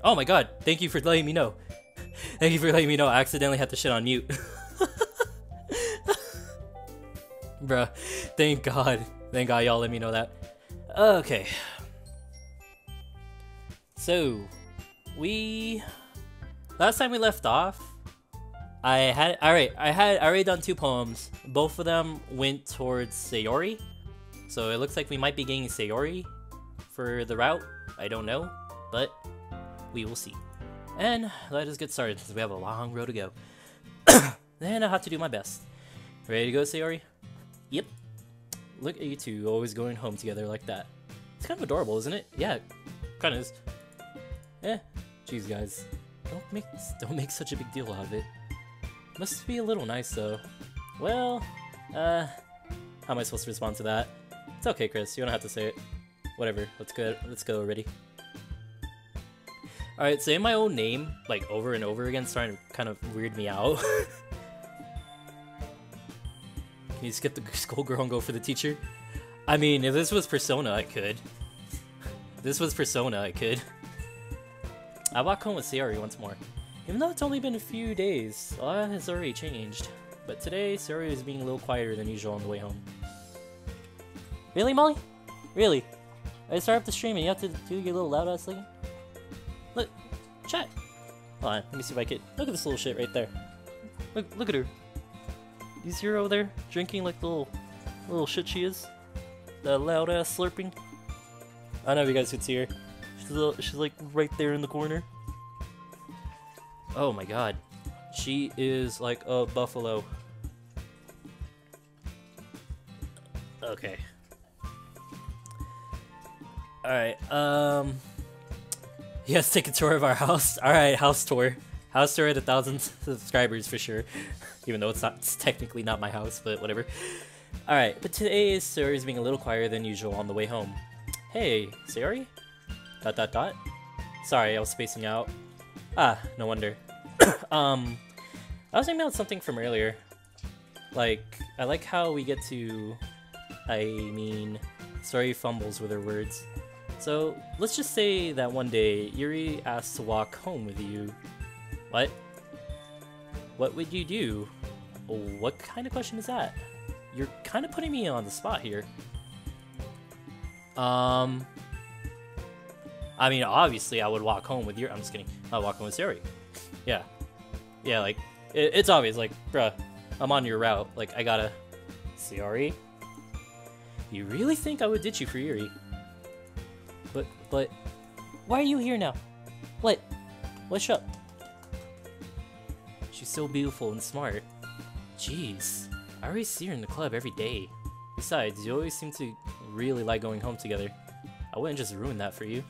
Oh my god, thank you for letting me know. Thank you for letting me know. I accidentally had the shit on mute. Bruh, thank god. Thank god y'all let me know that. Okay. So, last time we left off, I already done 2 poems. Both of them went towards Sayori. So it looks like we might be getting Sayori for the route. I don't know, but we will see. And let us get started since we have a long road to go. Then I'll have to do my best. Ready to go, Sayori? Yep. Look at you two always going home together like that. It's kind of adorable, isn't it? Yeah, kind of is. Jeez, guys. Don't make such a big deal out of it. Must be a little nice, though. Well, how am I supposed to respond to that? It's okay, Chris. You don't have to say it. Whatever. Let's go already. Alright, saying my own name, like, over and over again, starting to kind of weird me out. Can you skip the schoolgirl and go for the teacher? I mean, if this was Persona, I could. If this was Persona, I could. I walk home with Sayori once more. Even though it's only been a few days, a lot has already changed. But today, Sayori is being a little quieter than usual on the way home. Really, Molly? Really? I start up the stream and you have to do your little loud ass thing? Look, chat. Hold on, let me see if I can. Look at this little shit right there. Look at her. You see her over there drinking like the little shit she is? That loud ass slurping. I don't know if you guys could see her. She's like right there in the corner. Oh my god. She is like a buffalo. Okay. Alright, yes, take a tour of our house. Alright, house tour. House tour at 1,000 subscribers for sure. Even though it's technically not my house, but whatever. Alright, but today Sayori's being a little quieter than usual on the way home. Hey, Sayori? ... Sorry, I was spacing out. Ah, no wonder. I was thinking about something from earlier. Like, I like how we get to... Sayori fumbles with her words. So, let's just say that one day, Yuri asks to walk home with you. What? What would you do? What kind of question is that? You're kind of putting me on the spot here. I mean, obviously I would walk home with Yuri. I'm just kidding. I'd walk home with Sayori. Yeah. Yeah, like, it's obvious. Like, bruh, I'm on your route. Like, I gotta... Sayori? You really think I would ditch you for Yuri? But... Why are you here now? What? What's up? She's so beautiful and smart. Jeez. I already see her in the club every day. Besides, you always seem to really like going home together. I wouldn't just ruin that for you.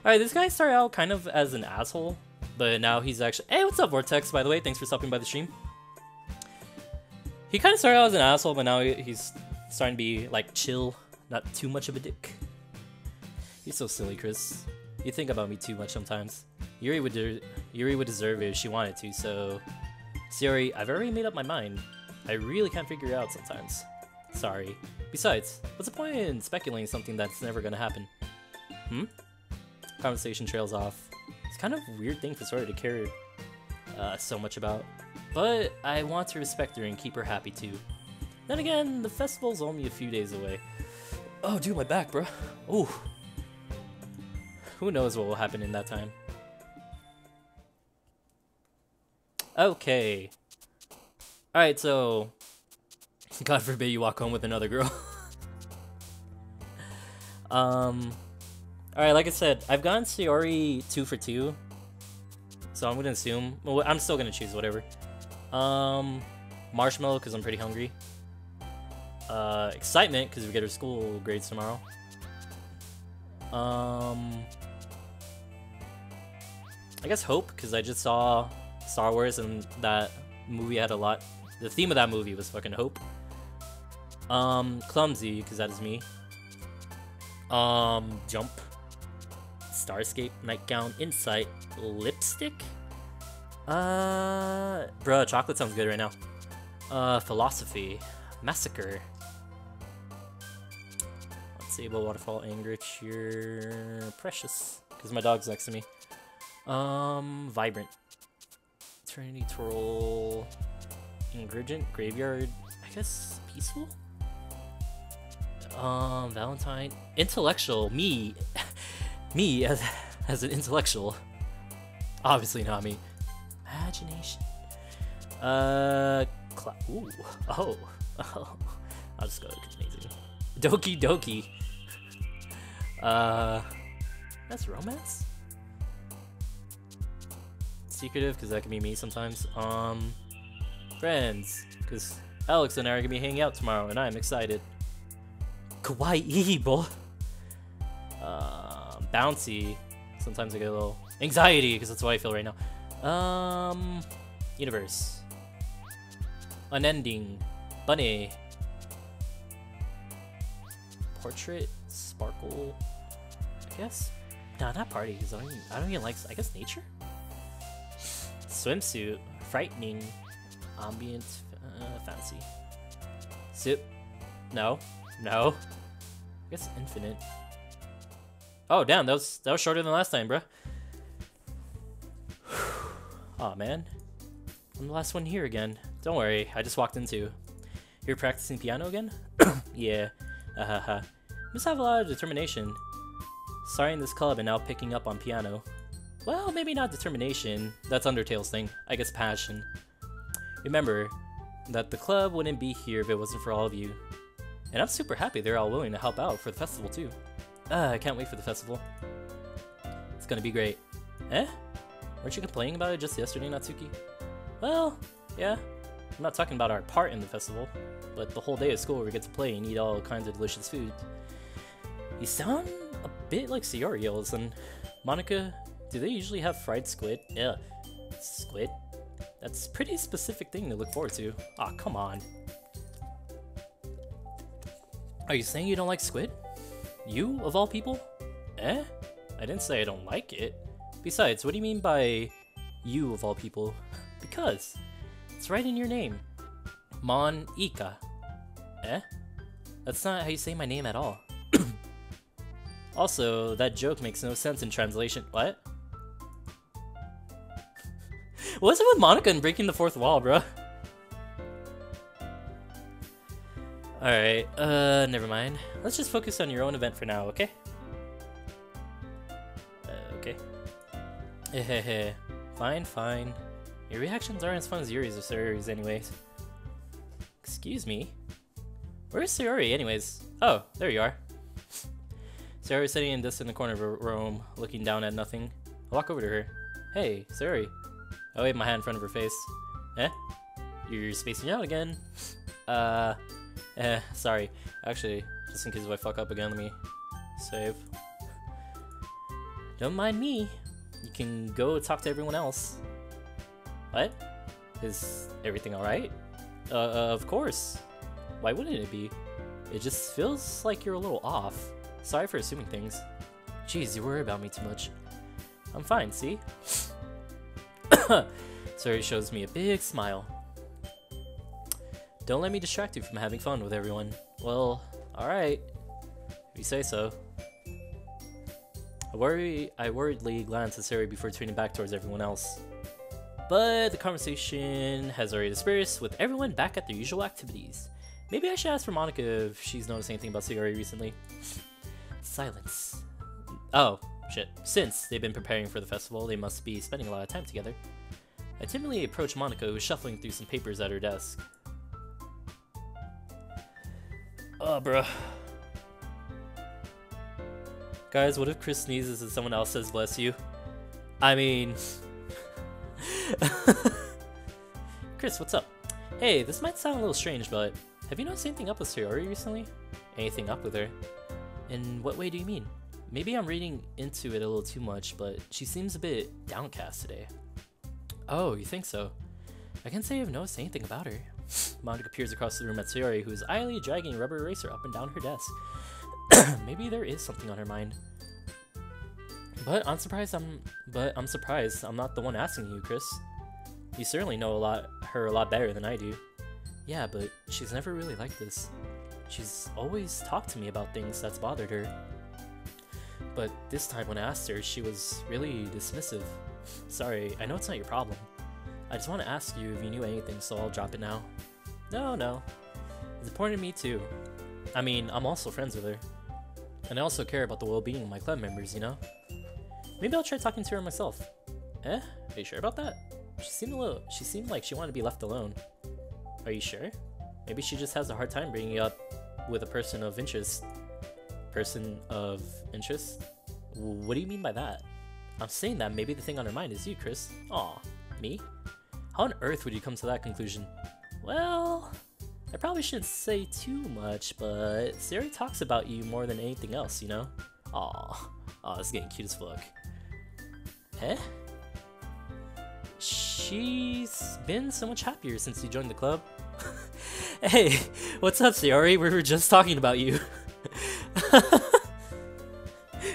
Alright, this guy started out kind of as an asshole, but now he's actually... Hey, what's up, Vortex, by the way? Thanks for stopping by the stream. He kind of started out as an asshole, but now he's starting to be, like, chill. Not too much of a dick. You're so silly, Chris. You think about me too much sometimes. Yuri would deserve it if she wanted to, so... Sayori, I've already made up my mind. I really can't figure it out sometimes. Sorry. Besides, what's the point in speculating something that's never gonna happen? Conversation trails off. It's kind of a weird thing for Sayori to care so much about. But I want to respect her and keep her happy too. Then again, the festival's only a few days away. Oh, dude, my back, bro. Ooh. Who knows what will happen in that time. Okay. Alright, so... God forbid you walk home with another girl. Alright, like I said, I've gotten Sayori 2 for 2. So I'm gonna assume... Well, I'm still gonna choose whatever. Marshmallow, because I'm pretty hungry. Excitement, because we get our school grades tomorrow. I guess hope, because I just saw Star Wars and that movie had a lot. The theme of that movie was fucking hope. Clumsy, because that is me. Jump. Starscape, nightgown, insight, lipstick? Bruh, chocolate sounds good right now. Philosophy, massacre. Let's see, waterfall, anger, cheer, precious. Because my dog's next to me. Vibrant. Eternity Twirl. Ingredient. Graveyard. I guess peaceful? Valentine. Intellectual. Me. Me as an intellectual. Obviously not me. Imagination. Ooh. Oh. Oh. I'll just go with amazing. Doki Doki. That's romance? Secretive, because that can be me sometimes. Friends, because Alex and I are gonna be hanging out tomorrow, and I'm excited. Kawaii, boy. Bouncy. Sometimes I get a little anxiety, because that's what I feel right now. Universe. Unending. Bunny. Portrait. Sparkle. I guess. No, not party, because I don't even like. I guess nature. Swimsuit. Frightening. Ambient. Fancy. Sip. No. No. I guess infinite. Oh damn, that was shorter than last time, bruh. Aw, man. I'm the last one here again. Don't worry, I just walked in too. You're practicing piano again? Yeah. Haha. Must have a lot of determination. Starting this club and now picking up on piano. Well, maybe not determination. That's Undertale's thing. I guess passion. Remember that the club wouldn't be here if it wasn't for all of you. And I'm super happy they're all willing to help out for the festival too. I can't wait for the festival. It's gonna be great. Eh? Weren't you complaining about it just yesterday, Natsuki? Well, yeah. I'm not talking about our part in the festival, but the whole day of school where we get to play and eat all kinds of delicious food. You sound a bit like Sayori all of a sudden. Monica, do they usually have fried squid? Yeah. Squid? That's a pretty specific thing to look forward to. Aw, come on. Are you saying you don't like squid? You, of all people? Eh? I didn't say I don't like it. Besides, what do you mean by you, of all people? Because it's right in your name. Mon Ika. Eh? That's not how you say my name at all. Also, that joke makes no sense in translation. What? What's it with Monica and breaking the fourth wall, bruh? Alright, never mind. Let's just focus on your own event for now, okay? Okay. Hehehe. Fine, fine. Your reactions aren't as fun as Yuri's or Sayori's anyways. Excuse me? Where's Sayori anyways? Oh, there you are. Sayori's sitting in this in the corner of her room, looking down at nothing. I walk over to her. Hey, Sayori. I wave my hand in front of her face. Eh? You're spacing out again. Sorry. Actually, just in case if I fuck up again, let me save. Don't mind me. You can go talk to everyone else. What? Is everything alright? Of course. Why wouldn't it be? It just feels like you're a little off. Sorry for assuming things. Jeez, you worry about me too much. I'm fine, see? Sayori shows me a big smile. Don't let me distract you from having fun with everyone. Well, alright. If you say so. I worriedly glance at Sayori before turning back towards everyone else. But the conversation has already dispersed, with everyone back at their usual activities. Maybe I should ask for Monica if she's noticed anything about Sayori recently. Silence. Oh, shit. Since they've been preparing for the festival, they must be spending a lot of time together. I timidly approach Monica, who is shuffling through some papers at her desk. Oh, bruh. Guys, what if Chris sneezes and someone else says bless you? I mean... Chris, what's up? Hey, this might sound a little strange, but have you noticed anything up with Sayori recently? Anything up with her? In what way do you mean? Maybe I'm reading into it a little too much, but she seems a bit downcast today. Oh, you think so? I can't say I've noticed anything about her. Monica peers across the room at Sayori, who is idly dragging a rubber eraser up and down her desk. Maybe there is something on her mind. But I'm surprised I'm not the one asking you, Chris. You certainly know her a lot better than I do. Yeah, but she's never really like this. She's always talked to me about things that's bothered her. But this time when I asked her, she was really dismissive. Sorry, I know it's not your problem. I just want to ask you if you knew anything, so I'll drop it now. No. It's important to me too. I mean, I'm also friends with her. And I also care about the well-being of my club members, you know? Maybe I'll try talking to her myself. Are you sure about that? She seemed like she wanted to be left alone. Are you sure? Maybe she just has a hard time bringing up with a person of interest. Person of interest? What do you mean by that? I'm saying that maybe the thing on her mind is you, Chris. Aw, me? How on earth would you come to that conclusion? Well, I probably shouldn't say too much, but Sayori talks about you more than anything else, you know? Aw, this is getting cute as fuck. She's been so much happier since you joined the club. Hey, what's up, Sayori? We were just talking about you.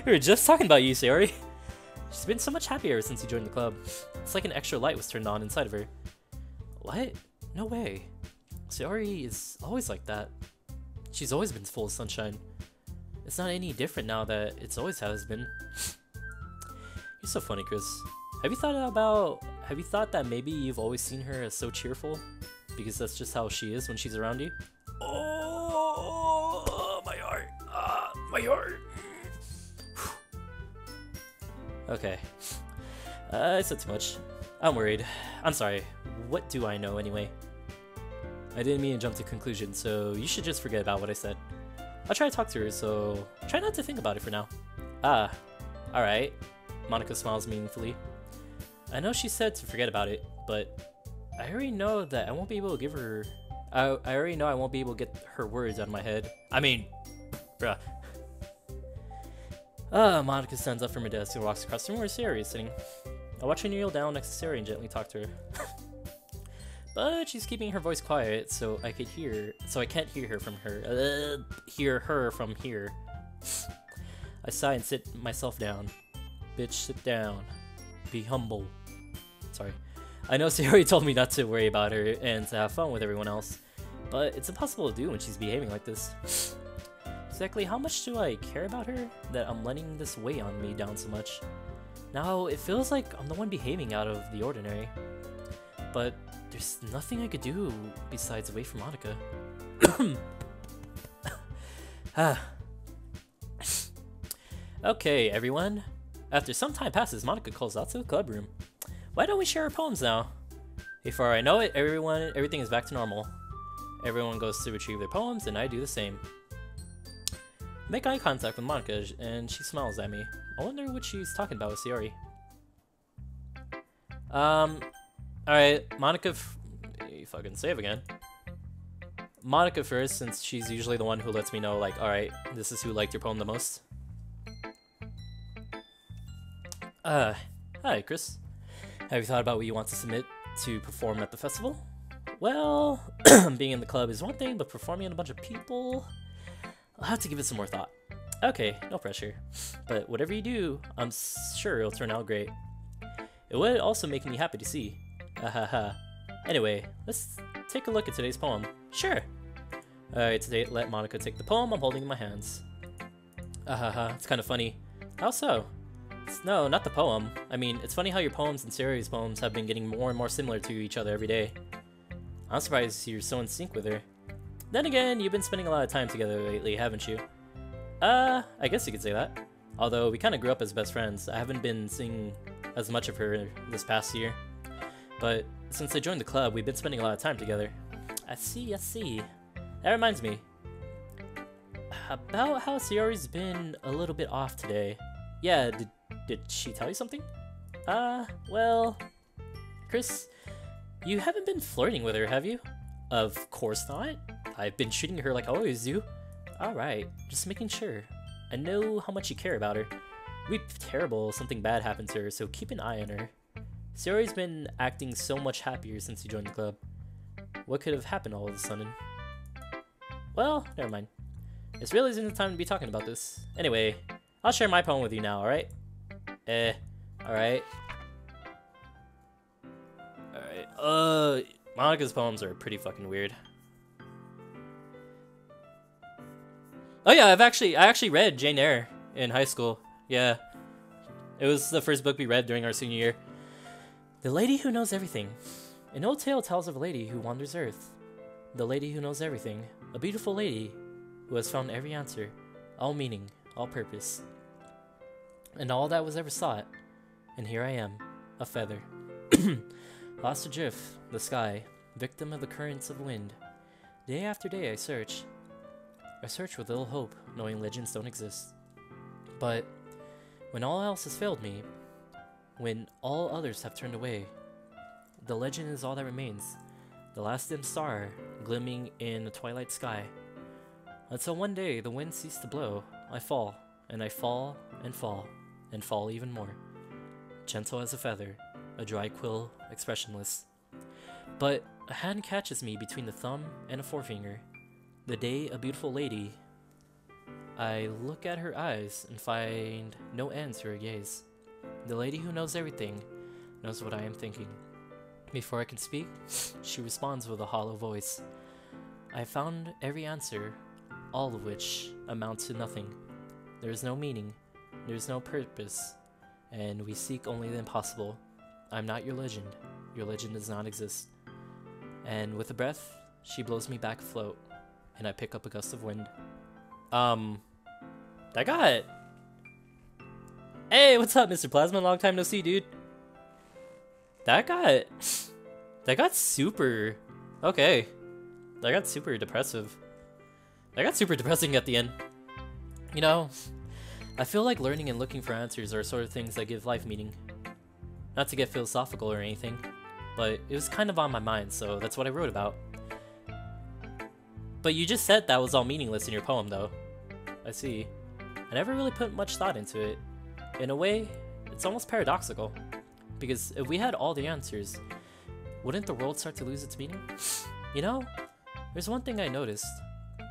We were just talking about you, Sayori. She's been so much happier since you joined the club. It's like an extra light was turned on inside of her. What? No way. Sayori is always like that. She's always been full of sunshine. It's not any different now that it's always has been. You're so funny, Chris. Have you thought that maybe you've always seen her as so cheerful? Because that's just how she is when she's around you? Oh, my heart. My heart. Okay. I said too much. I'm worried. I'm sorry. What do I know anyway? I didn't mean to jump to conclusions, so you should just forget about what I said. I'll try to talk to her, so try not to think about it for now. Alright. Monica smiles meaningfully. I know she said to forget about it, but I already know that I won't be able to give her... I already know I won't be able to get her words out of my head. I mean, bruh. Monica stands up from her desk and walks across the room where Sayori is sitting. I watch her kneel down next to Sayori and gently talk to her. But she's keeping her voice quiet, so I can't hear her from her. Hear her from here. I sigh and sit myself down. Bitch, sit down. Be humble. Sorry. I know Sayori told me not to worry about her and to have fun with everyone else, but it's impossible to do when she's behaving like this. Exactly how much do I care about her that I'm letting this weigh on me down so much? Now, it feels like I'm the one behaving out of the ordinary. But there's nothing I could do besides wait for Monica. Okay, everyone. After some time passes, Monica calls out to the club room. Why don't we share our poems now? Before I know it, everything is back to normal. Everyone goes to retrieve their poems, and I do the same. Make eye contact with Monica, and she smiles at me. I wonder what she's talking about with Sayori. Alright, Monica... You fucking save again. Monica first, since she's usually the one who lets me know, like, alright, this is who liked your poem the most. Hi, Chris. Have you thought about what you want to submit to perform at the festival? Well, being in the club is one thing, but performing in a bunch of people... I'll have to give it some more thought. Okay, no pressure. But whatever you do, I'm sure it'll turn out great. It would also make me happy to see. Anyway, let's take a look at today's poem. Sure. Alright, today let Monica take the poem I'm holding in my hands. It's kind of funny. How so? No, not the poem. I mean, it's funny how your poems and Sayori's poems have been getting more and more similar to each other every day. I'm surprised you're so in sync with her. Then again, you've been spending a lot of time together lately, haven't you? I guess you could say that. Although we kind of grew up as best friends, I haven't been seeing as much of her this past year. But since I joined the club, we've been spending a lot of time together. I see. That reminds me. About how Sayori's been a little bit off today. Yeah, did she tell you something? Well... Chris, you haven't been flirting with her, have you? Of course not. I've been treating her like I always do. Alright, just making sure. I know how much you care about her. It'd be terrible if something bad happened to her, so keep an eye on her. Sayori's been acting so much happier since you joined the club. What could have happened all of a sudden? Well, never mind. This really isn't the time to be talking about this. Anyway, I'll share my poem with you now, alright? Alright. Alright, Monica's poems are pretty fucking weird. Oh yeah, I actually read Jane Eyre in high school. Yeah. It was the first book we read during our senior year. The lady who knows everything. An old tale tells of a lady who wanders Earth. The lady who knows everything. A beautiful lady who has found every answer, all meaning, all purpose, and all that was ever sought. And here I am, a feather. Lost adrift, the sky, victim of the currents of wind. Day after day I search. I search with little hope, knowing legends don't exist. But when all else has failed me, when all others have turned away, the legend is all that remains, the last dim star glimmering in the twilight sky. Until one day the wind ceased to blow, I fall, and I fall, and fall, and fall even more. Gentle as a feather, a dry quill, expressionless. But a hand catches me between the thumb and a forefinger. The day a beautiful lady. I look at her eyes and find no end to her gaze. The lady who knows everything knows what I am thinking. Before I can speak, she responds with a hollow voice. I found every answer, all of which amount to nothing. There is no meaning, there is no purpose, and we seek only the impossible. I'm not your legend does not exist. And with a breath, she blows me back afloat, and I pick up a gust of wind. That got... Hey, what's up, Mr. Plasma? Long time no see, dude. That got super... Okay. That got super depressive. That got super depressing at the end. You know, I feel like learning and looking for answers are sort of things that give life meaning. Not to get philosophical or anything, but it was kind of on my mind, so that's what I wrote about. But you just said that was all meaningless in your poem, though. I see. I never really put much thought into it. In a way, it's almost paradoxical. Because if we had all the answers, wouldn't the world start to lose its meaning? You know, there's one thing I noticed.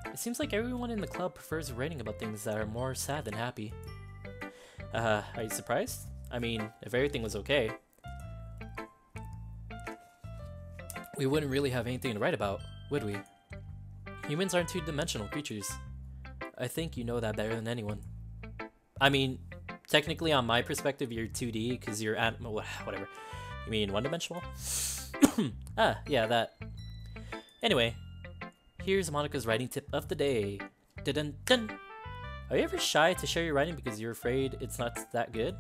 It seems like everyone in the club prefers writing about things that are more sad than happy. Are you surprised? I mean, if everything was okay, we wouldn't really have anything to write about, would we? Humans aren't two-dimensional creatures. I think you know that better than anyone. I mean, technically on my perspective, you're 2D because you're whatever. You mean one-dimensional? Yeah, that. Anyway, here's Monika's writing tip of the day. Dun-dun-dun. Are you ever shy to share your writing because you're afraid it's not that good?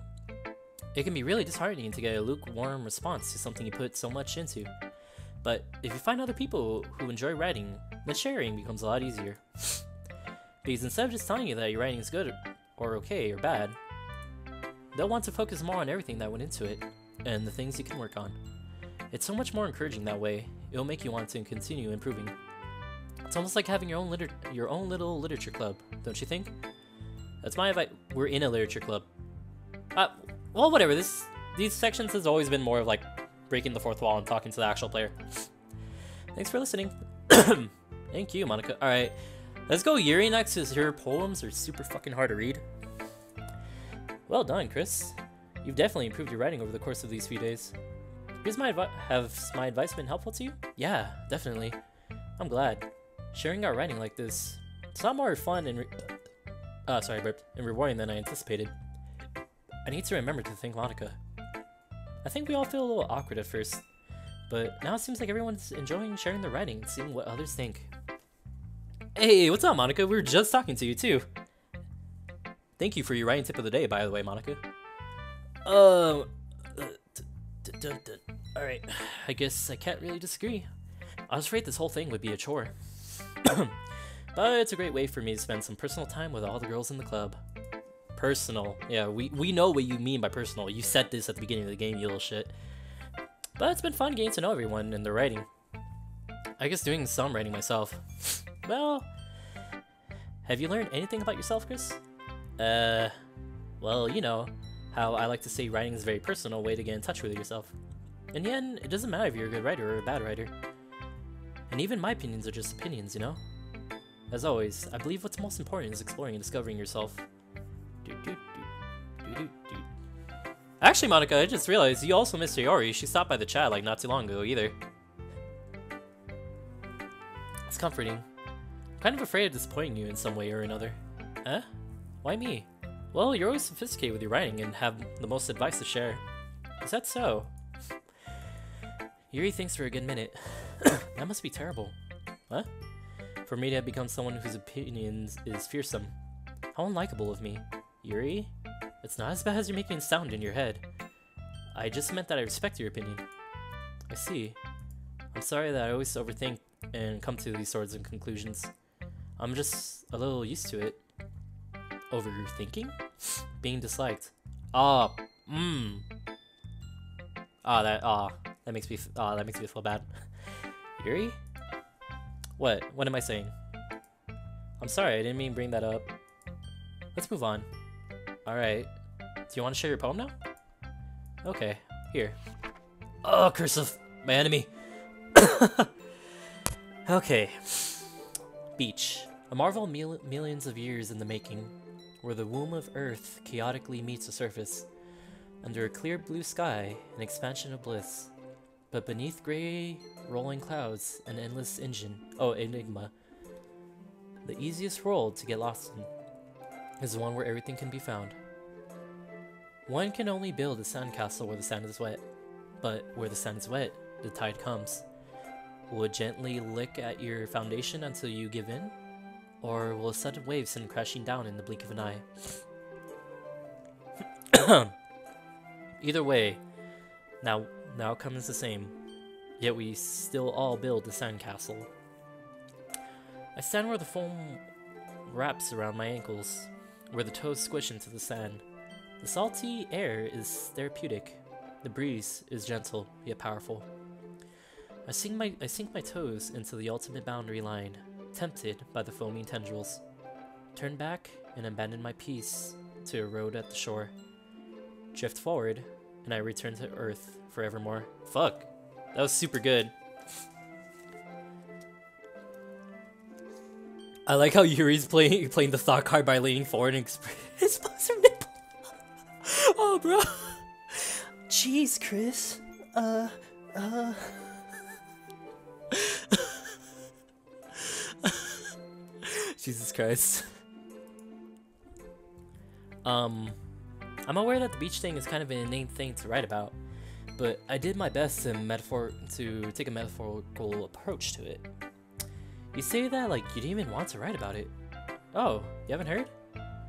It can be really disheartening to get a lukewarm response to something you put so much into. But if you find other people who enjoy writing, then sharing becomes a lot easier. Because instead of just telling you that your writing is good or okay or bad, they'll want to focus more on everything that went into it and the things you can work on. It's so much more encouraging that way. It'll make you want to continue improving. It's almost like having your own little literature club, don't you think? That's my advice. We're in a literature club. Well, whatever. These sections has always been more of like breaking the fourth wall and talking to the actual player. Thanks for listening. Thank you, Monika. All right, let's go Yuri next, because her poems are super fucking hard to read. Well done, Chris. You've definitely improved your writing over the course of these few days. Here's my advice. Has my advice been helpful to you? Yeah, definitely. I'm glad. Sharing our writing like this, it's a lot more fun and and rewarding than I anticipated. I need to remember to thank Monika. I think we all feel a little awkward at first, but now it seems like everyone's enjoying sharing their writing and seeing what others think. Hey, what's up, Monika? We were just talking to you, too. Thank you for your writing tip of the day, by the way, Monika. Alright, I guess I can't really disagree. I was afraid this whole thing would be a chore. But it's a great way for me to spend some personal time with all the girls in the club. Personal. Yeah, we know what you mean by personal. You said this at the beginning of the game, you little shit. But it's been fun getting to know everyone and their writing. I guess doing some writing myself. Well, have you learned anything about yourself, Chris? Well, you know, how I like to say writing is a very personal way to get in touch with yourself. In the end, it doesn't matter if you're a good writer or a bad writer. And even my opinions are just opinions, you know? As always, I believe what's most important is exploring and discovering yourself. Actually, Monika, I just realized you also missed Sayori. She stopped by the chat like not too long ago either. It's comforting. I'm kind of afraid of disappointing you in some way or another. Huh? Why me? Well, you're always sophisticated with your writing and have the most advice to share. Is that so? Yuri thinks for a good minute. That must be terrible. What? For me to have become someone whose opinions is fearsome. How unlikable of me. Yuri? It's not as bad as you're making it sound in your head. I just meant that I respect your opinion. I see. I'm sorry that I always overthink and come to these sorts of conclusions. I'm just a little used to it. Overthinking? Being disliked. That makes me feel bad. Yuri? What am I saying? I'm sorry, I didn't mean to bring that up. Let's move on. Alright. Do you want to share your poem now? Okay, here. Oh, cursive! My enemy! Okay. Beach. A marvel millions of years in the making, where the womb of Earth chaotically meets the surface. Under a clear blue sky, an expansion of bliss. But beneath gray, rolling clouds, an endless enigma. The easiest world to get lost in is the one where everything can be found. One can only build a sandcastle where the sand is wet, but where the sand is wet, the tide comes. Will it gently lick at your foundation until you give in? Or will a sudden wave send crashing down in the blink of an eye? Either way, now comes the same. Yet we still all build the sandcastle. I stand where the foam wraps around my ankles, where the toes squish into the sand. The salty air is therapeutic. The breeze is gentle, yet powerful. I sink my toes into the ultimate boundary line, tempted by the foaming tendrils. Turn back and abandon my peace to erode at the shore. Drift forward, and I return to Earth forevermore. Fuck, that was super good. I like how Yuri's playing the thought card by leaning forward and expose her nipple. Oh, bro. Jeez, Chris. Jesus Christ. I'm aware that the beach thing is kind of an inane thing to write about, but I did my best to take a metaphorical approach to it. You say that like you didn't even want to write about it. Oh, you haven't heard?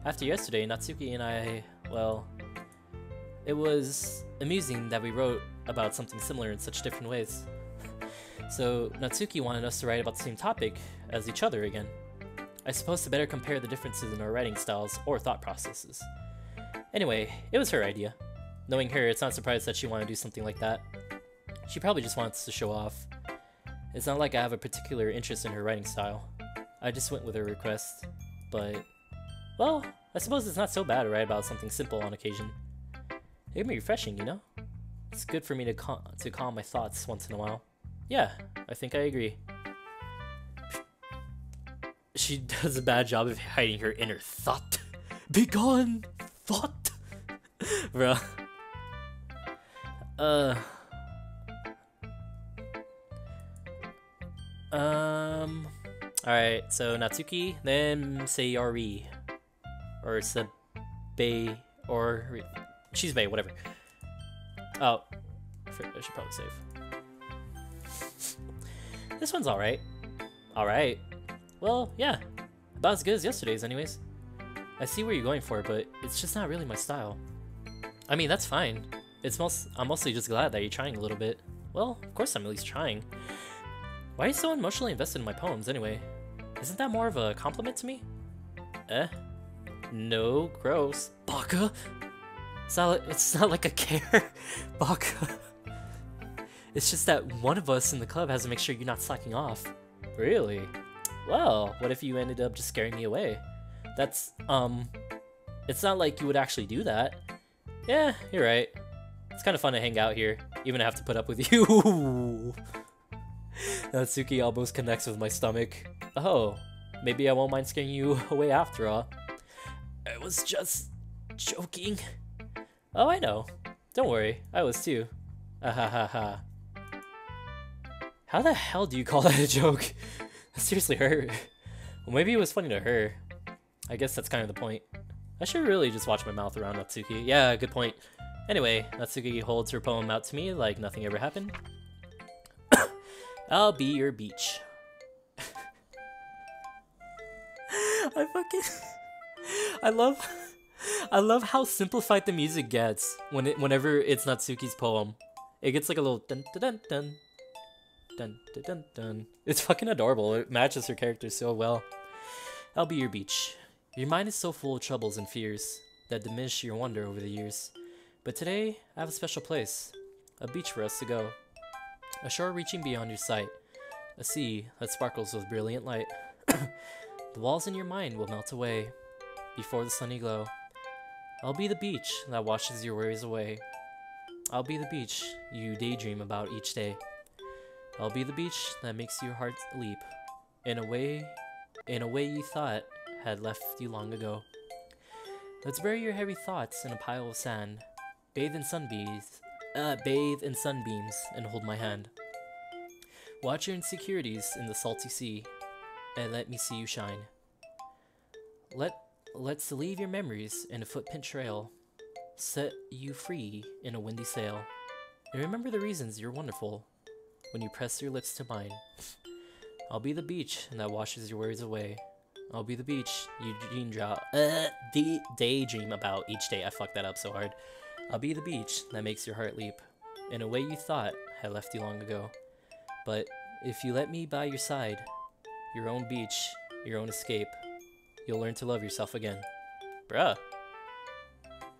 After yesterday, Natsuki and I, well, it was amusing that we wrote about something similar in such different ways. So Natsuki wanted us to write about the same topic as each other again. I suppose to better compare the differences in our writing styles or thought processes. Anyway, it was her idea. Knowing her, it's not surprised that she wanted to do something like that. She probably just wants to show off. It's not like I have a particular interest in her writing style. I just went with her request. But, well, I suppose it's not so bad to write about something simple on occasion. It can be refreshing, you know? It's good for me to calm my thoughts once in a while. Yeah, I think I agree. She does a bad job of hiding her inner thought. Be gone, thought! Bruh. Alright, so Natsuki, then Sayori. Or Sabe, or Chisbe, whatever. Oh, I should probably save. This one's alright. Alright. Well, yeah. About as good as yesterday's anyways. I see where you're going for, but it's just not really my style. I mean, that's fine. I'm mostly just glad that you're trying a little bit. Well, of course I'm at least trying. Why are you so emotionally invested in my poems anyway? Isn't that more of a compliment to me? No, gross. Baka? It's not like I care. Baka. It's just that one of us in the club has to make sure you're not slacking off. Really? Well, what if you ended up just scaring me away? That's, it's not like you would actually do that. Yeah, you're right. It's kind of fun to hang out here, even I have to put up with you. Natsuki almost connects with my stomach. Oh, maybe I won't mind scaring you away after all. I was just joking. Oh, I know. Don't worry, I was too. Ahahaha. How the hell do you call that a joke? That seriously hurt. Well, maybe it was funny to her. I guess that's kind of the point. I should really just watch my mouth around Natsuki. Yeah, good point. Anyway, Natsuki holds her poem out to me like nothing ever happened. I'll be your beach. I fucking I love how simplified the music gets whenever it's Natsuki's poem. It gets like a little dun dun dun dun dun dun dun dun. It's fucking adorable. It matches her character so well. I'll be your beach. Your mind is so full of troubles and fears that diminish your wonder over the years. But today, I have a special place. A beach for us to go. A shore reaching beyond your sight. A sea that sparkles with brilliant light. The walls in your mind will melt away before the sunny glow. I'll be the beach that washes your worries away. I'll be the beach you daydream about each day. I'll be the beach that makes your heart leap in a way you thought had left you long ago. Let's bury your heavy thoughts in a pile of sand. Bathe in sunbeams and hold my hand. Watch your insecurities in the salty sea and let me see you shine. Let's leave your memories in a footprint trail. Set you free in a windy sail. And remember the reasons you're wonderful when you press your lips to mine. I'll be the beach that washes your worries away. I'll be the beach you daydream about each day. I fucked that up so hard. I'll be the beach that makes your heart leap in a way you thought had left you long ago. But if you let me by your side, your own beach, your own escape, you'll learn to love yourself again. Bruh.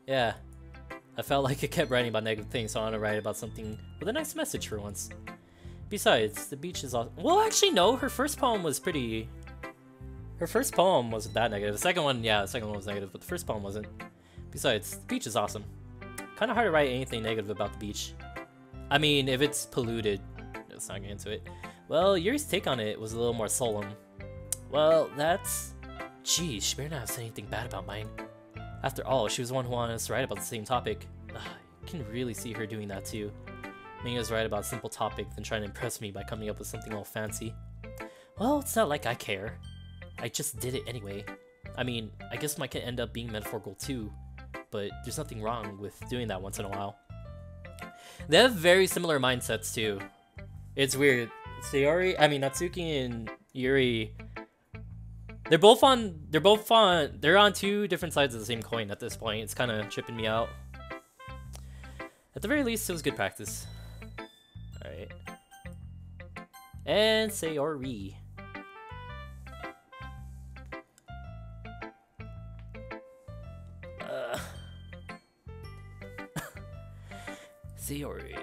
Yeah. I felt like I kept writing about negative things, so I want to write about something with a nice message for once. Besides, the beach is awesome. Well, actually, no. Her first poem was pretty... Her first poem wasn't that negative. The second one, yeah, the second one was negative, but the first poem wasn't. Besides, the beach is awesome. Kind of hard to write anything negative about the beach. I mean, if it's polluted, let's not get into it. Well, Yuri's take on it was a little more solemn. Well, that's... Geez, she better not have said anything bad about mine. After all, she was the one who wanted us to write about the same topic. Ugh, I can really see her doing that too. Making us write about a simple topic, then trying to impress me by coming up with something all fancy. Well, it's not like I care. I just did it anyway. I mean, I guess mine can end up being metaphorical too, but there's nothing wrong with doing that once in a while. They have very similar mindsets too. It's weird. Natsuki and Yuri, they're on two different sides of the same coin at this point. It's kind of tripping me out. At the very least, it was good practice. Alright. And Sayori. Sayori.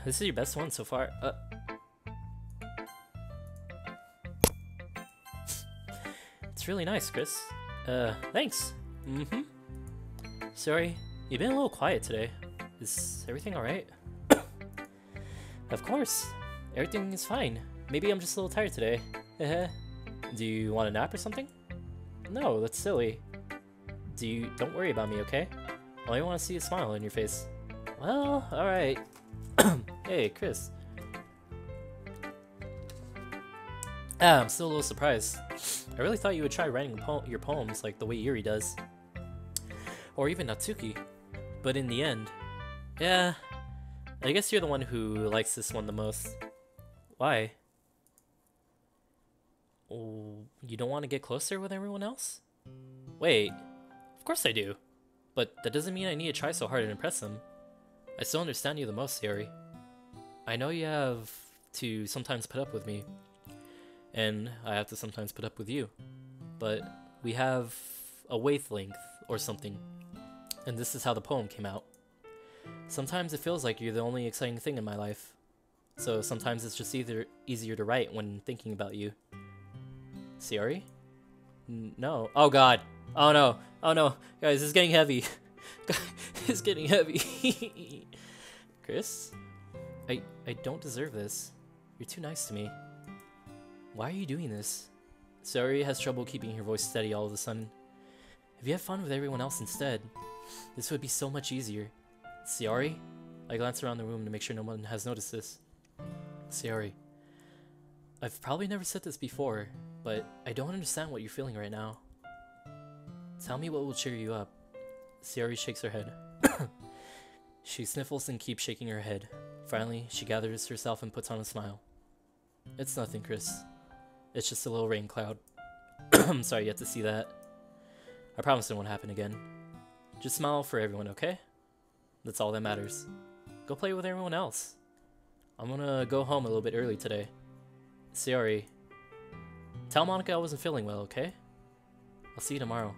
This is your best one so far. It's really nice, Chris. Thanks. Sorry, you've been a little quiet today. Is everything alright? Of course. Everything is fine. Maybe I'm just a little tired today. Do you want a nap or something? No, that's silly. Don't worry about me, okay? I only want to see a smile on your face. Well, alright. Hey, Chris. I'm still a little surprised. I really thought you would try writing your poems like the way Yuri does. Or even Natsuki. But in the end, yeah, I guess you're the one who likes this one the most. Why? Oh, you don't want to get closer with everyone else? Wait, of course I do. But that doesn't mean I need to try so hard to impress them. I still understand you the most, Sayori. I know you have to sometimes put up with me. And I have to sometimes put up with you. But we have a wavelength or something. And this is how the poem came out. Sometimes it feels like you're the only exciting thing in my life. So sometimes it's just easier to write when thinking about you. Sayori? No. Oh god. Oh no. Oh no. Guys, it's getting heavy. It's getting heavy. Chris? I don't deserve this. You're too nice to me. Why are you doing this? Sayori has trouble keeping her voice steady all of a sudden. If you have fun with everyone else instead, this would be so much easier. Sayori? I glance around the room to make sure no one has noticed this. Sayori. I've probably never said this before, but I don't understand what you're feeling right now. Tell me what will cheer you up. Sayori shakes her head. She sniffles and keeps shaking her head. Finally, she gathers herself and puts on a smile. It's nothing, Chris. It's just a little rain cloud. I'm sorry you had to see that. I promise it won't happen again. Just smile for everyone, okay? That's all that matters. Go play with everyone else. I'm gonna go home a little bit early today. Sayori, tell Monica I wasn't feeling well, okay? I'll see you tomorrow.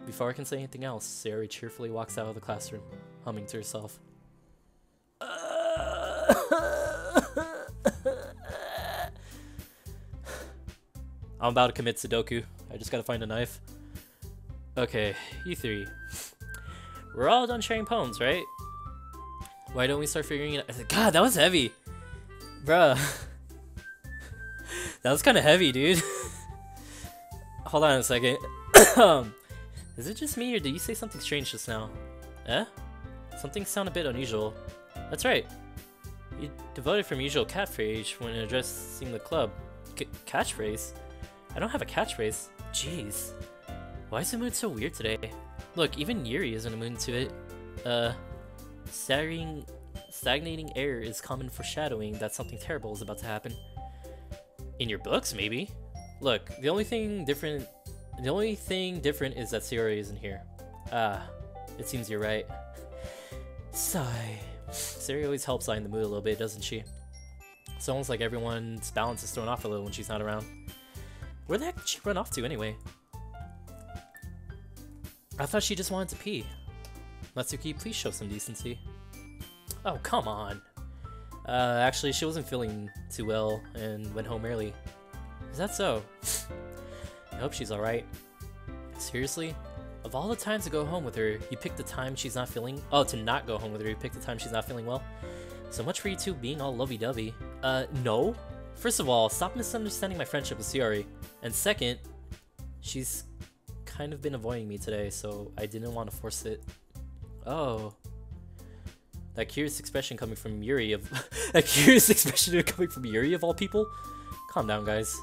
Before I can say anything else, Sayori cheerfully walks out of the classroom, humming to herself. I'm about to commit Sudoku. I just gotta find a knife. Okay, you three. We're all done sharing poems, right? Why don't we start figuring it out? God, that was heavy. Bruh. That was kind of heavy, dude. Hold on a second. Is it just me, or did you say something strange just now? Eh? Something sounded a bit unusual. That's right. You devoted from usual catchphrase when addressing the club. Catchphrase? I don't have a catchphrase. Jeez. Why is the mood so weird today? Look, even Yuri isn't in a mood to it. Stagnating air is common foreshadowing that something terrible is about to happen. In your books, maybe? Look, the only thing different is that Sayori isn't here. It seems you're right. Sigh. Sayori always helps lighten the mood a little bit, doesn't she? It's almost like everyone's balance is thrown off a little when she's not around. Where the heck did she run off to anyway? I thought she just wanted to pee. Natsuki, please show some decency. Oh, come on. Actually, she wasn't feeling too well and went home early. Is that so? I hope she's alright. Seriously? Of all the times to go home with her, you picked the time she's not feeling... Oh, to not go home with her, you picked the time she's not feeling well? So much for you two being all lovey-dovey. No? First of all, stop misunderstanding my friendship with Sayori. And second, she's kind of been avoiding me today, so I didn't want to force it. Oh. That curious expression coming from Yuri of... Yuri of all people? Calm down, guys.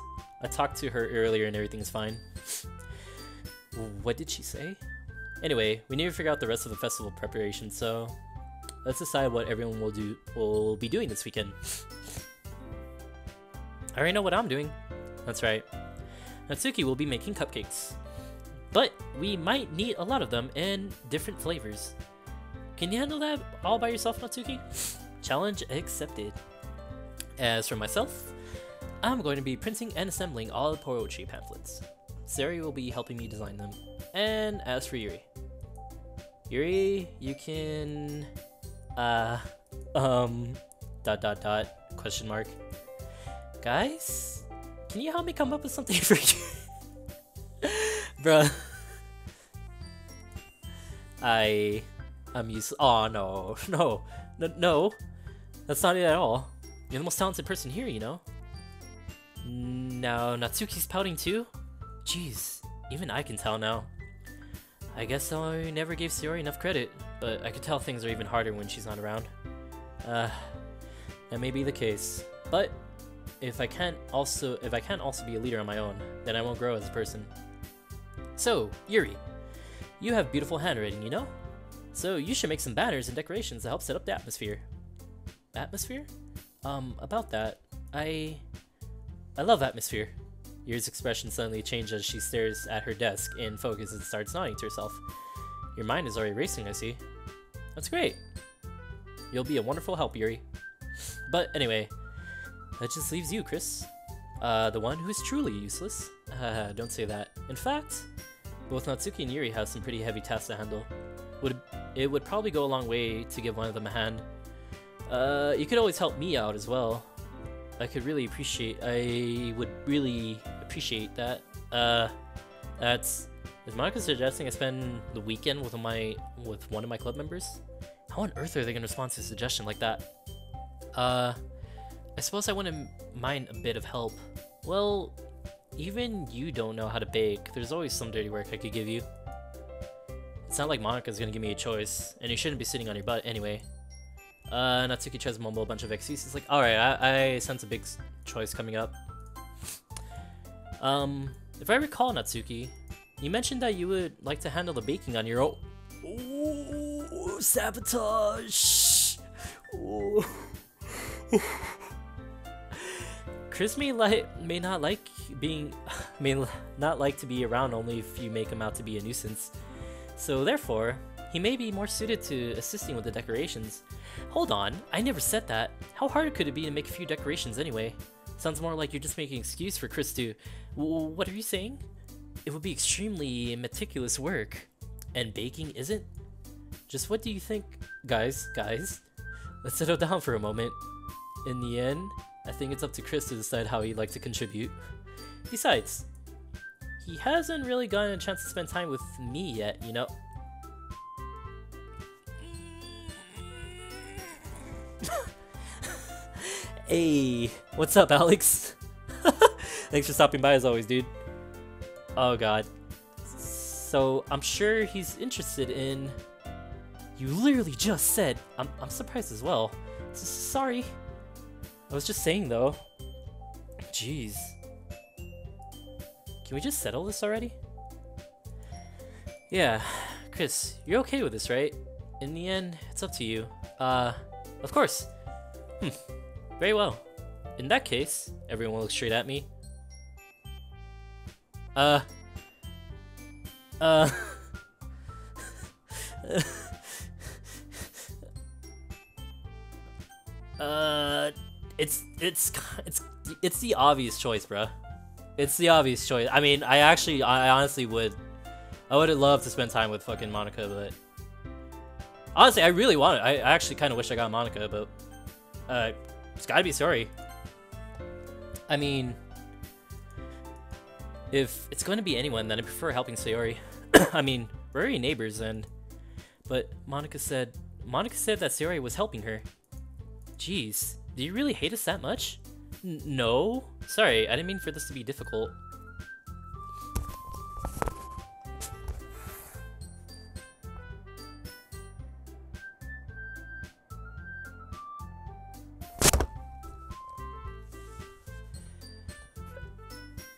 I talked to her earlier and everything's fine. What did she say? Anyway, we need to figure out the rest of the festival preparation, so... Let's decide what everyone will be doing this weekend. I already know what I'm doing. That's right. Natsuki will be making cupcakes. But we might need a lot of them in different flavors. Can you handle that all by yourself, Natsuki? Challenge accepted. As for myself, I'm going to be printing and assembling all the poetry pamphlets. Sayori will be helping me design them. And as for Yuri, you can... question mark. Guys, can you help me come up with something for you? Bruh. I'm used. Oh no. That's not it at all. You're the most talented person here, you know. Now Natsuki's pouting too. Jeez, even I can tell now. I guess I never gave Sayori enough credit, but I could tell things are even harder when she's not around. That may be the case, but if I can't also be a leader on my own, then I won't grow as a person. So, Yuri, you have beautiful handwriting, you know? So you should make some banners and decorations to help set up the atmosphere. Atmosphere? About that, I love atmosphere. Yuri's expression suddenly changed as she stares at her desk in focus and starts nodding to herself. Your mind is already racing, I see. That's great. You'll be a wonderful help, Yuri. But anyway, that just leaves you, Chris. The one who is truly useless. Don't say that. In fact, both Natsuki and Yuri have some pretty heavy tasks to handle. It would probably go a long way to give one of them a hand. You could always help me out as well. I would really appreciate that. Is Monica suggesting I spend the weekend with one of my club members? How on earth are they gonna respond to a suggestion like that? I suppose I wouldn't mind a bit of help. Well, even you don't know how to bake. There's always some dirty work I could give you. It's not like Monica's gonna give me a choice, and you shouldn't be sitting on your butt anyway. Natsuki tries to mumble a bunch of excuses like, alright, I sense a big choice coming up. If I recall, Natsuki, you mentioned that you would like to handle the baking on your own. Ooh, sabotage! Ooh. Chris may not like being may not like to be around only if you make him out to be a nuisance. So therefore, he may be more suited to assisting with the decorations. Hold on, I never said that. How hard could it be to make a few decorations anyway? Sounds more like you're just making an excuse for Chris to... What are you saying? It would be extremely meticulous work. And baking isn't? Just what do you think? Guys, let's settle down for a moment. In the end, I think it's up to Chris to decide how he'd like to contribute. Besides, he hasn't really gotten a chance to spend time with me yet, you know? Hey, what's up, Alex? Thanks for stopping by as always, dude. Oh god. So, I'm sure he's interested in... You literally just said... I'm surprised as well. Sorry. I was just saying, though. Jeez. Can we just settle this already? Yeah. Chris, you're okay with this, right? In the end, it's up to you. Of course. Very well. In that case, everyone looks straight at me. It's the obvious choice, bruh. It's the obvious choice. I mean, I honestly would love to spend time with fucking Monica, but honestly, I really want it. I actually kind of wish I got Monica, but it's gotta be Sayori. I mean, if it's going to be anyone, then I prefer helping Sayori. I mean, we're already neighbors, but Monica said that Sayori was helping her. Jeez, do you really hate us that much? No? Sorry, I didn't mean for this to be difficult.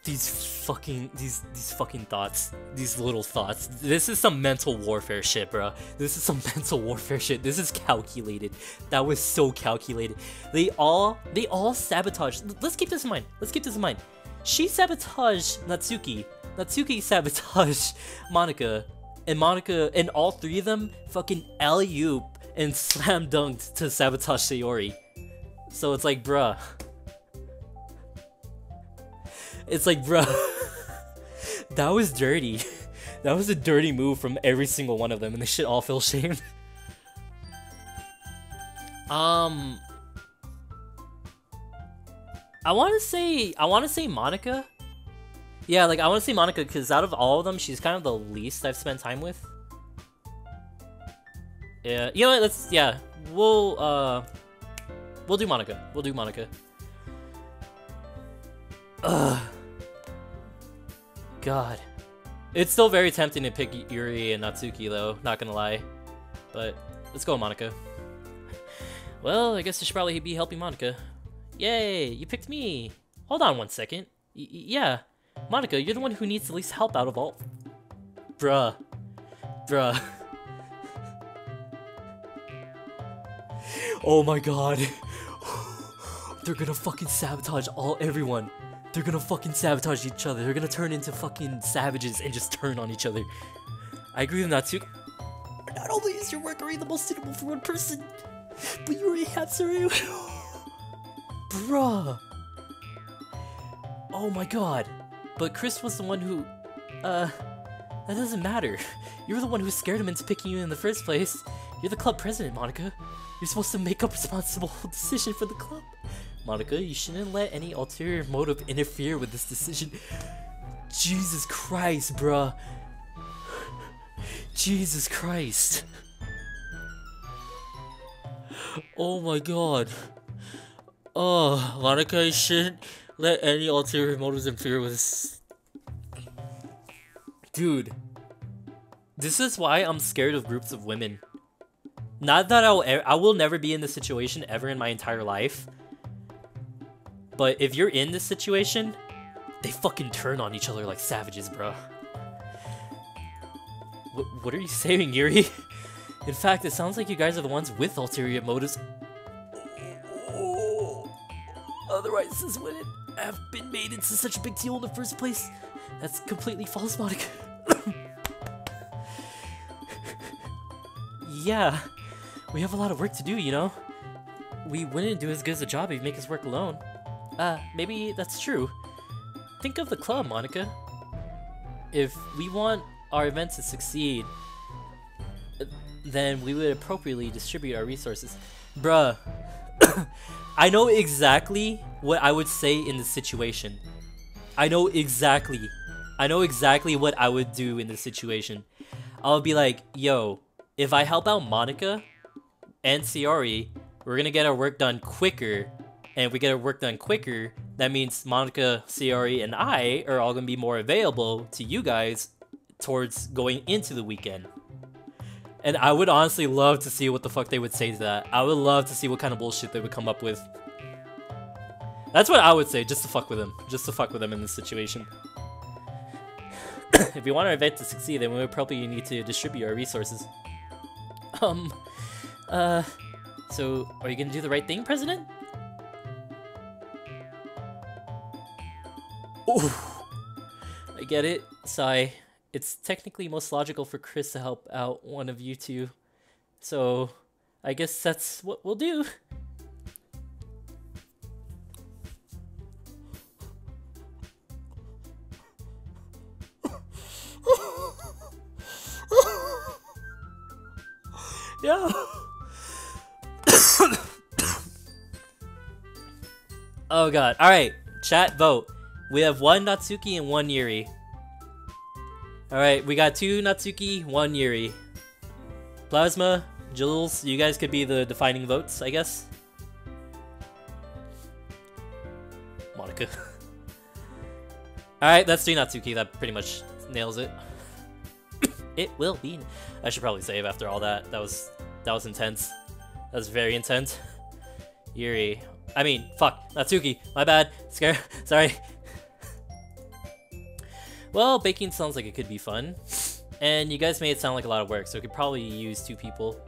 These fucking thoughts, these little thoughts. This is some mental warfare shit, bro. This is some mental warfare shit. This is calculated. That was so calculated. They all sabotaged. Let's keep this in mind. She sabotaged Natsuki. Natsuki sabotaged Monica, and all three of them fucking alley-oop and slam dunked to sabotage Sayori. So it's like, bruh. It's like, bruh, that was dirty. That was a dirty move from every single one of them, and they should all feel shamed. I want to say Monica. Yeah, like I want to say Monica because out of all of them, she's kind of the least I've spent time with. Yeah, you know what? We'll do Monica. We'll do Monica. Ugh. God. It's still very tempting to pick Yuri and Natsuki though, not gonna lie. But let's go Monica. Well, I guess I should probably be helping Monica. Yay, you picked me. Hold on one second. Yeah, Monica, you're the one who needs the least help out of all. Bruh. Oh my god. They're gonna fucking sabotage everyone. They're gonna fucking sabotage each other. They're gonna turn into fucking savages and just turn on each other. I agree with Natsuki. Not only is your work already the most suitable for one person, but you already have Sayori. Bruh. Oh my god. But Chris was the one who... that doesn't matter. You're the one who scared him into picking you in the first place. You're the club president, Monica. You're supposed to make a responsible decision for the club. Monica, you shouldn't let any ulterior motive interfere with this decision. Jesus Christ, bruh. Jesus Christ. Oh my god. Oh, Monica, you shouldn't let any ulterior motives interfere with this. Dude. This is why I'm scared of groups of women. Not that I will never be in this situation ever in my entire life. But if you're in this situation, they fucking turn on each other like savages, bro. What are you saying, Yuri? In fact, it sounds like you guys are the ones with ulterior motives. Otherwise, this wouldn't. have been made into such a big deal in the first place. That's completely false, Monica. Yeah, we have a lot of work to do, you know? We wouldn't do as good as a job if you make us work alone. Maybe that's true. Think of the club, Monica. If we want our event to succeed, then we would appropriately distribute our resources. Bruh, I know exactly what I would say in this situation. I know exactly what I would do in this situation. I would be like, yo, if I help out Monica and Sayori, we're gonna get our work done quicker. And if we get our work done quicker, that means Monica, Sayori, and I are all gonna be more available to you guys towards going into the weekend. And I would honestly love to see what the fuck they would say to that. I would love to see what kind of bullshit they would come up with. That's what I would say, just to fuck with them. Just to fuck with them in this situation. If we want our event to succeed, then we would probably need to distribute our resources. So, are you gonna do the right thing, President? Oh, I get it, Sai. It's technically most logical for Chris to help out one of you two. So, I guess that's what we'll do. Yeah. Oh god. Alright, chat, vote. We have 1 Natsuki and 1 Yuri. Alright, we got 2 Natsuki, 1 Yuri. Plasma, Jules, you guys could be the defining votes, I guess. Monica. Alright, that's 3 Natsuki. That pretty much nails it. It will be. I should probably save after all that. That was intense. That was very intense. Yuri. I mean, fuck. Natsuki. My bad. Sorry. Well, baking sounds like it could be fun. And you guys made it sound like a lot of work, so we could probably use 2 people.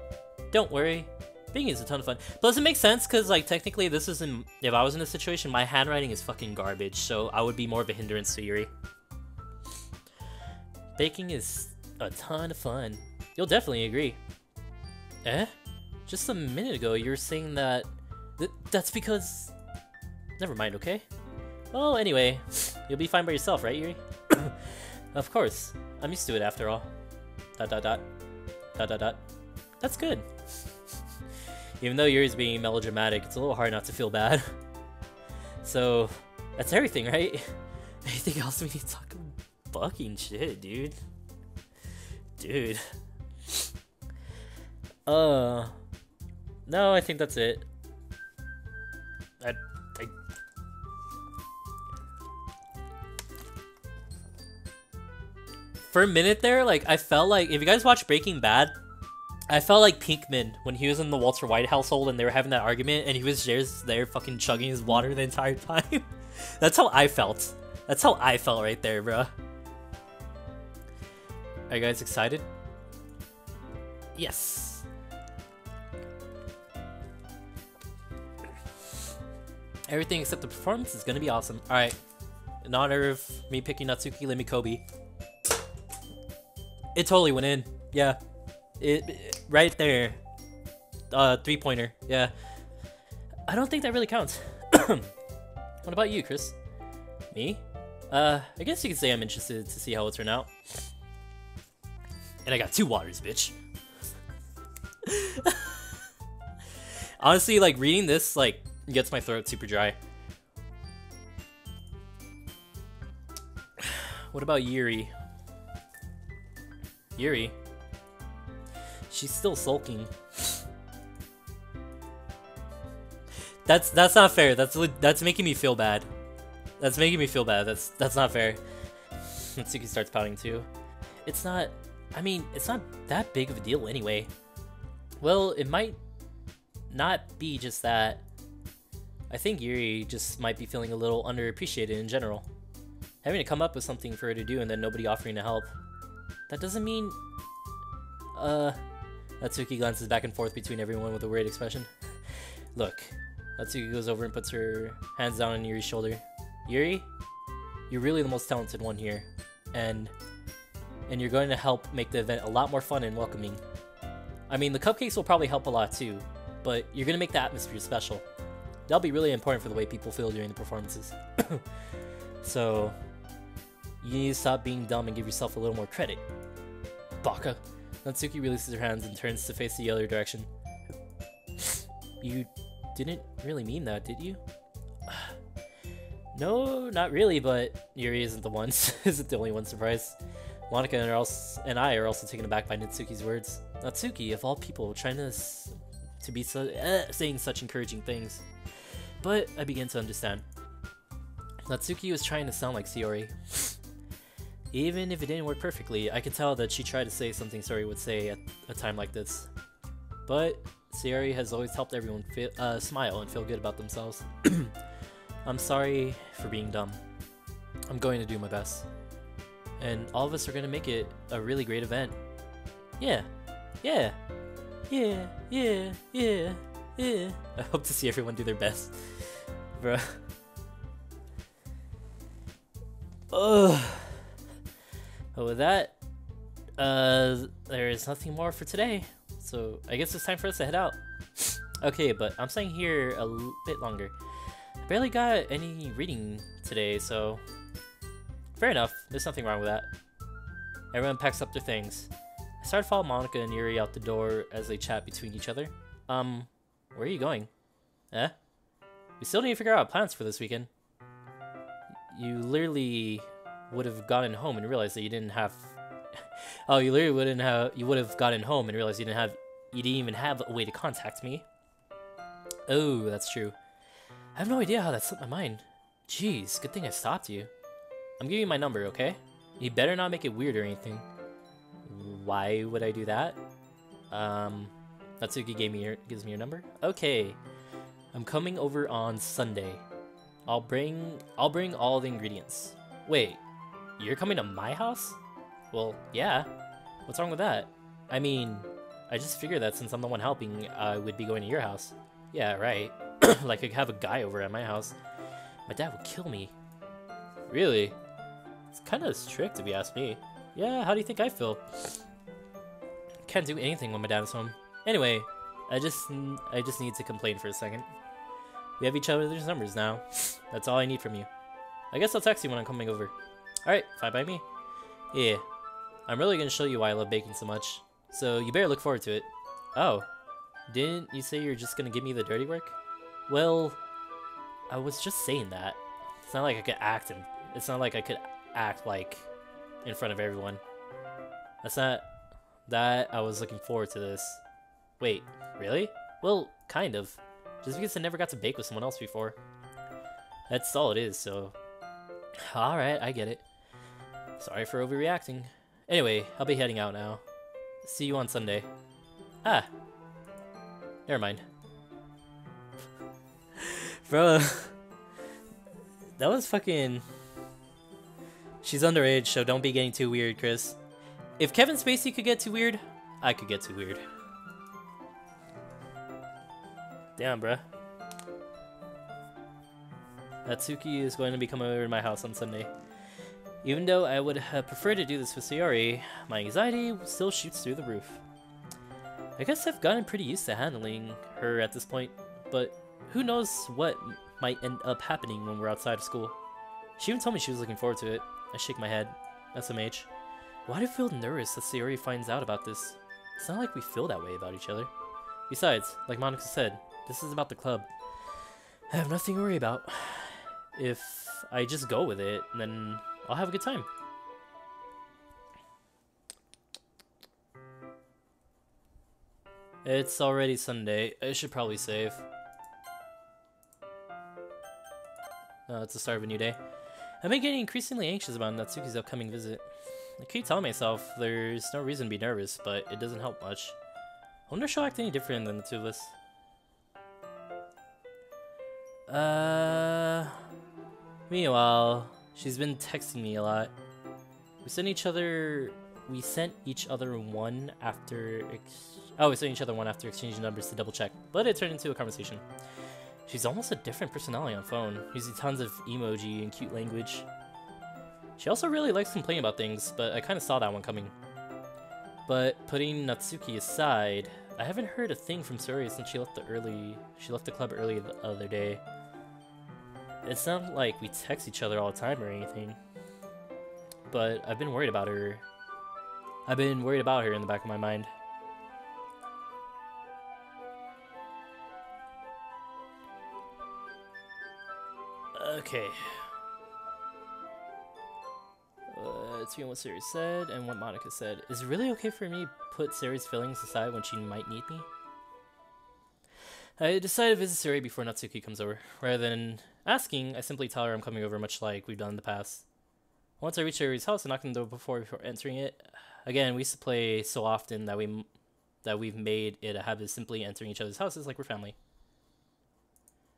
Don't worry. Baking is a ton of fun. Plus, it makes sense, because, like, technically, this isn't... If I was in this situation, my handwriting is fucking garbage, so I would be more of a hindrance to Yuri. Baking is a ton of fun. You'll definitely agree. Eh? Just a minute ago, you were saying that... That's because... Never mind, okay? Well, anyway, you'll be fine by yourself, right, Yuri? Of course. I'm used to it after all. ... That's good. Even though Yuri's being melodramatic, it's a little hard not to feel bad. So, that's everything, right? Anything else we need to talk about? Fucking shit, dude. Dude. No, I think that's it. For a minute there, like, I felt like, if you guys watch Breaking Bad, I felt like Pinkman when he was in the Walter White household and they were having that argument and he was just there fucking chugging his water the entire time. That's how I felt. That's how I felt right there, bro. Are you guys excited? Yes. Everything except the performance is gonna be awesome. Alright. In honor of me picking Natsuki, let me Kobe. It totally went in. Yeah. It right there. 3-pointer. Yeah. I don't think that really counts. What about you, Chris? Me? I guess you could say I'm interested to see how it'll turn out. And I got 2 waters, bitch. Honestly, like, reading this, like, gets my throat super dry. What about Yuri? Yuri? She's still sulking. That's not fair. That's making me feel bad. That's making me feel bad. That's not fair. Natsuki starts pouting too. It's not... I mean, it's not that big of a deal anyway. Well, it might not be just that. I think Yuri just might be feeling a little underappreciated in general. Having to come up with something for her to do and then nobody offering to help. That doesn't mean... Natsuki glances back and forth between everyone with a weird expression. Look. Natsuki goes over and puts her hands down on Yuri's shoulder. Yuri, you're really the most talented one here, and you're going to help make the event a lot more fun and welcoming. I mean, the cupcakes will probably help a lot too, but you're going to make the atmosphere special. That'll be really important for the way people feel during the performances. So, you need to stop being dumb and give yourself a little more credit. Baka. Natsuki releases her hands and turns to face the other direction. You didn't really mean that, did you? No, not really, but Yuri isn't the one. Isn't the only one surprised. Monica and I are also taken aback by Natsuki's words. Natsuki, of all people, trying to be saying such encouraging things. But I begin to understand. Natsuki was trying to sound like Sayori. Even if it didn't work perfectly, I could tell that she tried to say something Sayori would say at a time like this. But Sayori has always helped everyone smile and feel good about themselves. I'm sorry for being dumb. I'm going to do my best. And all of us are going to make it a really great event. Yeah. Yeah. Yeah. Yeah. Yeah. Yeah. I hope to see everyone do their best. Bruh. Ugh. But with that, there is nothing more for today. So I guess it's time for us to head out. Okay, but I'm staying here a bit longer. I barely got any reading today, so fair enough. There's nothing wrong with that. Everyone packs up their things. I start to follow Monica and Yuri out the door as they chat between each other. Where are you going? Eh? We still need to figure out plans for this weekend. You literally would have gotten home and realized that you didn't have... Oh, you literally wouldn't have... You would have gotten home and realized you didn't even have a way to contact me. Oh, that's true. I have no idea how that slipped my mind. Jeez, good thing I stopped you. I'm giving you my number, okay? You better not make it weird or anything. Why would I do that? Natsuki gives me your number? Okay. I'm coming over on Sunday. I'll bring all the ingredients. Wait, you're coming to my house? Well, yeah. What's wrong with that? I mean, I just figured that since I'm the one helping, I would be going to your house. Yeah, right. Like I could have a guy over at my house. My dad would kill me. Really? It's kind of strict if you ask me. Yeah, how do you think I feel? Can't do anything when my dad is home. Anyway, I just need to complain for a second. We have each other's numbers now. That's all I need from you. I guess I'll text you when I'm coming over. Alright, fine by me. Yeah. I'm really gonna show you why I love baking so much. So you better look forward to it. Oh. Didn't you say you're just gonna give me the dirty work? Well, I was just saying that. It's not like I could act like in front of everyone. That's not that I was looking forward to this. Wait, really? Well, kind of. Just because I never got to bake with someone else before. That's all it is, so... Alright, I get it. Sorry for overreacting. Anyway, I'll be heading out now. See you on Sunday. Ah. Never mind. Bro. That was fucking... She's underage, so don't be getting too weird, Chris. If Kevin Spacey could get too weird, I could get too weird. Damn, bruh. Natsuki is going to be coming over to my house on Sunday. Even though I would have preferred to do this with Sayori, my anxiety still shoots through the roof. I guess I've gotten pretty used to handling her at this point, but who knows what might end up happening when we're outside of school. She even told me she was looking forward to it. I shake my head. SMH. Why do I feel nervous that Sayori finds out about this? It's not like we feel that way about each other. Besides, like Monica said, this is about the club. I have nothing to worry about. If I just go with it, then I'll have a good time. It's already Sunday. I should probably save. It's the start of a new day. I've been getting increasingly anxious about Natsuki's upcoming visit. I keep telling myself there's no reason to be nervous, but it doesn't help much. I wonder if she'll act any different than the two of us. Meanwhile, she's been texting me a lot. We sent each other one after exchanging numbers to double check, but it turned into a conversation. She's almost a different personality on phone, using tons of emoji and cute language. She also really likes complaining about things, but I kind of saw that one coming. But putting Natsuki aside, I haven't heard a thing from Sayori since she left the club early the other day. It's not like we text each other all the time or anything. But I've been worried about her. I've been worried about her in the back of my mind. Okay. Let's see what Sayori said and what Monica said. Is it really okay for me to put Sayori's feelings aside when she might need me? I decided to visit Sayori before Natsuki comes over. Rather than asking, I simply tell her I'm coming over, much like we've done in the past. Once I reach Sayori's house, I knock on the door before entering it. Again, we used to play so often that we've made it a habit of simply entering each other's houses like we're family.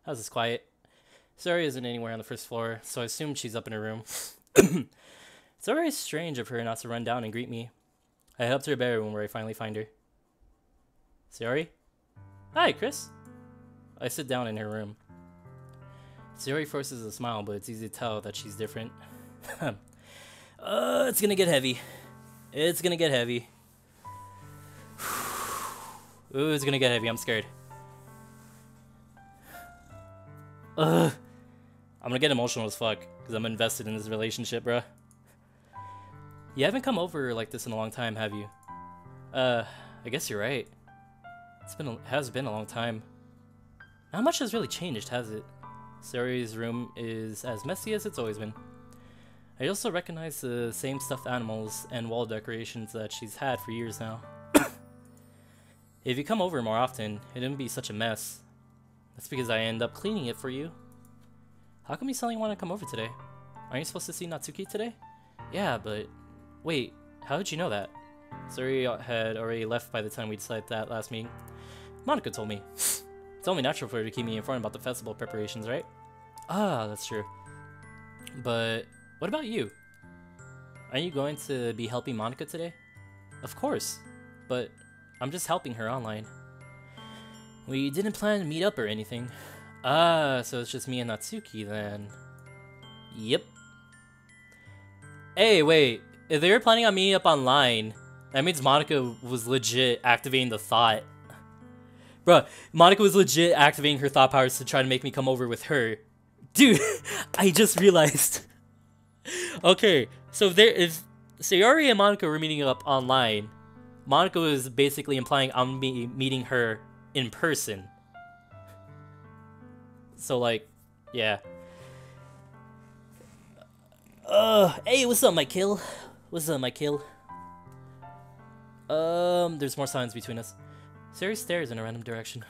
House is quiet. Sayori isn't anywhere on the first floor, so I assume she's up in her room. It's very strange of her not to run down and greet me. I head up to her bedroom where I finally find her. Sayori? Hi, Chris. I sit down in her room. Sayori forces a smile, but it's easy to tell that she's different. It's gonna get heavy. It's gonna get heavy. Ooh, it's gonna get heavy. I'm scared. I'm gonna get emotional as fuck because I'm invested in this relationship, bruh. You haven't come over like this in a long time, have you? I guess you're right. Has been a long time. Not much has really changed, has it? Sayori's room is as messy as it's always been. I also recognize the same stuffed animals and wall decorations that she's had for years now. If you come over more often, it wouldn't be such a mess. That's because I end up cleaning it for you. How come you suddenly want to come over today? Aren't you supposed to see Natsuki today? Yeah, but... Wait, how did you know that? Sayori had already left by the time we decided that last meeting. Monica told me. It's only natural for her to keep me informed about the festival preparations, right? Ah, that's true. But what about you? Are you going to be helping Monica today? Of course, but I'm just helping her online. We didn't plan to meet up or anything. Ah, so it's just me and Natsuki then. Yep. Hey, wait. If they were planning on meeting up online, that means Monica was legit activating the thought. Bruh, Monica was legit activating her thought powers to try to make me come over with her. Dude, I just realized. Okay, so if Sayori and Monica were meeting up online, Monica was basically implying I'm meeting her in person. So, like, yeah. Hey, what's up, my kill? What's up, my kill? There's more silence between us. Sayori stares in a random direction.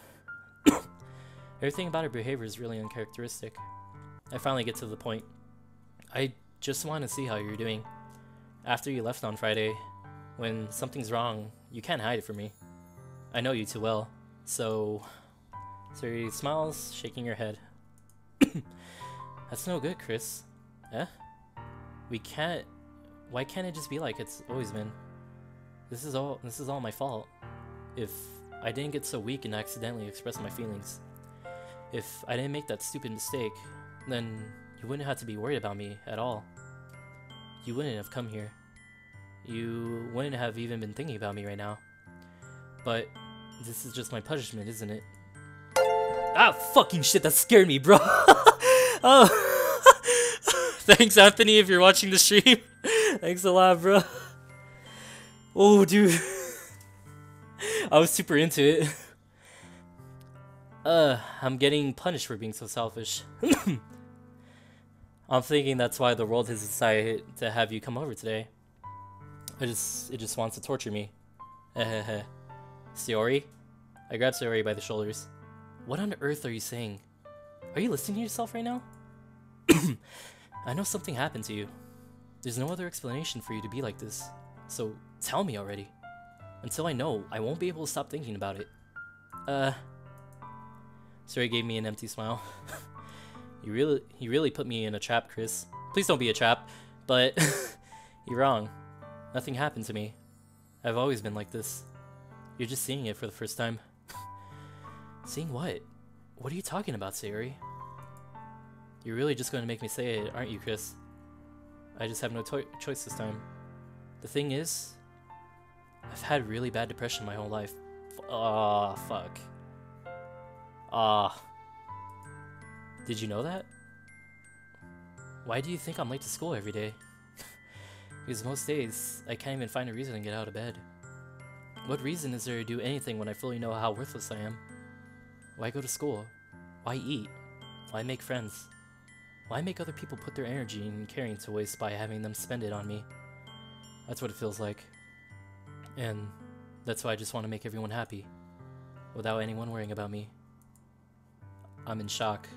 Everything about her behavior is really uncharacteristic. I finally get to the point. I just want to see how you're doing. After you left on Friday, when something's wrong, you can't hide it from me. I know you too well, so... Sayori smiles, shaking her head. That's no good, Chris. Eh? Why can't it just be like it's always been? This is all my fault. If I didn't get so weak and accidentally express my feelings. If I didn't make that stupid mistake, then you wouldn't have to be worried about me at all. You wouldn't have come here. You wouldn't have even been thinking about me right now. But this is just my punishment, isn't it? Ah, fucking shit, that scared me, bro. Oh. Thanks, Anthony, if you're watching the stream. Thanks a lot, bro. Oh, dude. I was super into it. I'm getting punished for being so selfish. I'm thinking that's why the world has decided to have you come over today. It just wants to torture me. Sayori? I grabbed Sayori by the shoulders. What on earth are you saying? Are you listening to yourself right now? I know something happened to you. There's no other explanation for you to be like this. So tell me already. Until I know, I won't be able to stop thinking about it. Sayori gave me an empty smile. You really put me in a trap, Chris. Please don't be a trap, but you're wrong. Nothing happened to me. I've always been like this. You're just seeing it for the first time. Seeing what? What are you talking about, Sayori? You're really just going to make me say it, aren't you, Chris? I just have no choice this time. The thing is, I've had really bad depression my whole life. Ah, fuck. Ah. Did you know that? Why do you think I'm late to school every day? Because most days, I can't even find a reason to get out of bed. What reason is there to do anything when I fully know how worthless I am? Why go to school? Why eat? Why make friends? Why make other people put their energy and caring to waste by having them spend it on me? That's what it feels like. And that's why I just want to make everyone happy, without anyone worrying about me. I'm in shock.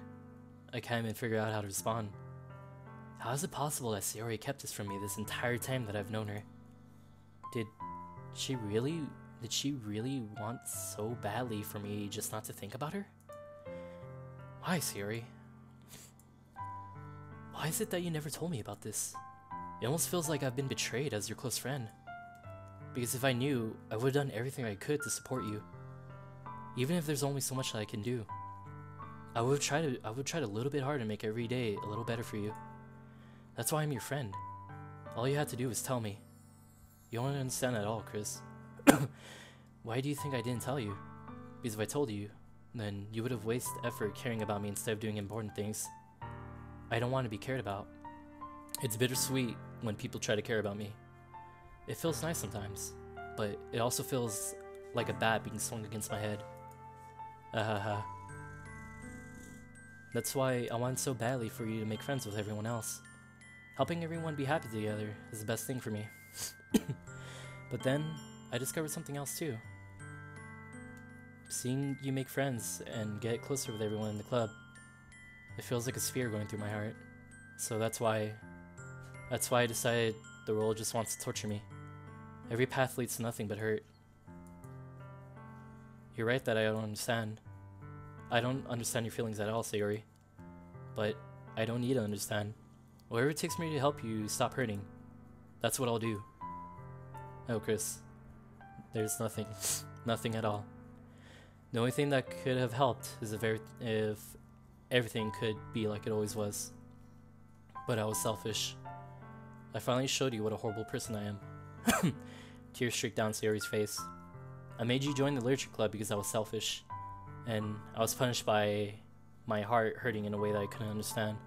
I can't even figure out how to respond. How is it possible that Sayori kept this from me this entire time that I've known her? Did she really want so badly for me just not to think about her? Why, Sayori? Why is it that you never told me about this? It almost feels like I've been betrayed as your close friend. Because if I knew, I would have done everything I could to support you. Even if there's only so much that I can do. I would try a little bit harder to make every day a little better for you. That's why I'm your friend. All you had to do was tell me. You don't understand at all, Chris. Why do you think I didn't tell you? Because if I told you, then you would have wasted effort caring about me instead of doing important things. I don't want to be cared about. It's bittersweet when people try to care about me. It feels nice sometimes, but it also feels like a bat being swung against my head. That's why I want so badly for you to make friends with everyone else. Helping everyone be happy together is the best thing for me. But then, I discovered something else too. Seeing you make friends and get closer with everyone in the club, it feels like a sphere going through my heart. So that's why I decided the world just wants to torture me. Every path leads to nothing but hurt. You're right that I don't understand. I don't understand your feelings at all, Sayori. But I don't need to understand. Whatever it takes me to help you stop hurting, that's what I'll do. Oh, Chris. There's nothing. Nothing at all. The only thing that could have helped is if everything could be like it always was. But I was selfish. I finally showed you what a horrible person I am. Tears streaked down Sayori's face. I made you join the literature club because I was selfish. And I was punished by my heart hurting in a way that I couldn't understand.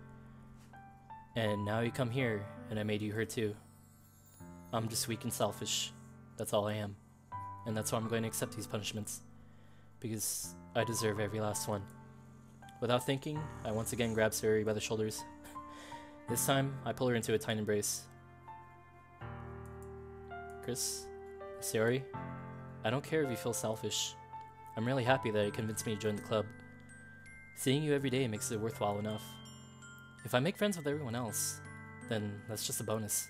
And now you come here, and I made you hurt too. I'm just weak and selfish. That's all I am. And that's why I'm going to accept these punishments. Because I deserve every last one. Without thinking, I once again grab Sayori by the shoulders. This time, I pull her into a tight embrace. Chris, Sayori, I don't care if you feel selfish. I'm really happy that you convinced me to join the club. Seeing you every day makes it worthwhile enough. If I make friends with everyone else, then that's just a bonus.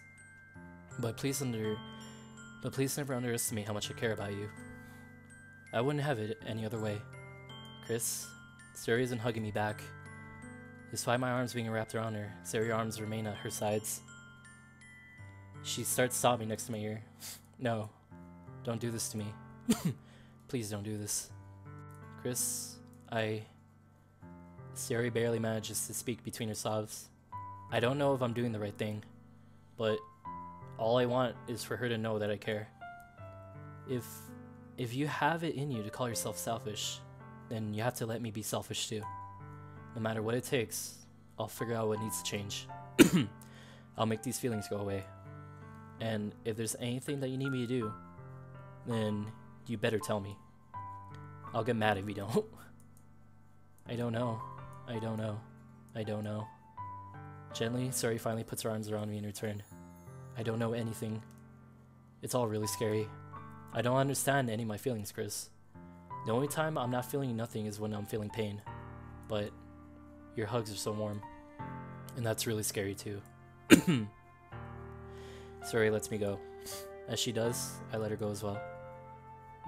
But please never underestimate how much I care about you. I wouldn't have it any other way. Chris, Sayori isn't hugging me back. Despite my arms being wrapped around her, Sayori's arms remain at her sides. She starts sobbing next to my ear. No, don't do this to me. Please don't do this. Chris, Sayori barely manages to speak between her sobs. I don't know if I'm doing the right thing, but all I want is for her to know that I care. If you have it in you to call yourself selfish, then you have to let me be selfish too. No matter what it takes, I'll figure out what needs to change. I'll make these feelings go away. And if there's anything that you need me to do, then you better tell me. I'll get mad if you don't. I don't know. Gently, Sayori finally puts her arms around me in return. I don't know anything. It's all really scary. I don't understand any of my feelings, Chris. The only time I'm not feeling nothing is when I'm feeling pain. But your hugs are so warm. And that's really scary too. Sayori lets me go. As she does, I let her go as well.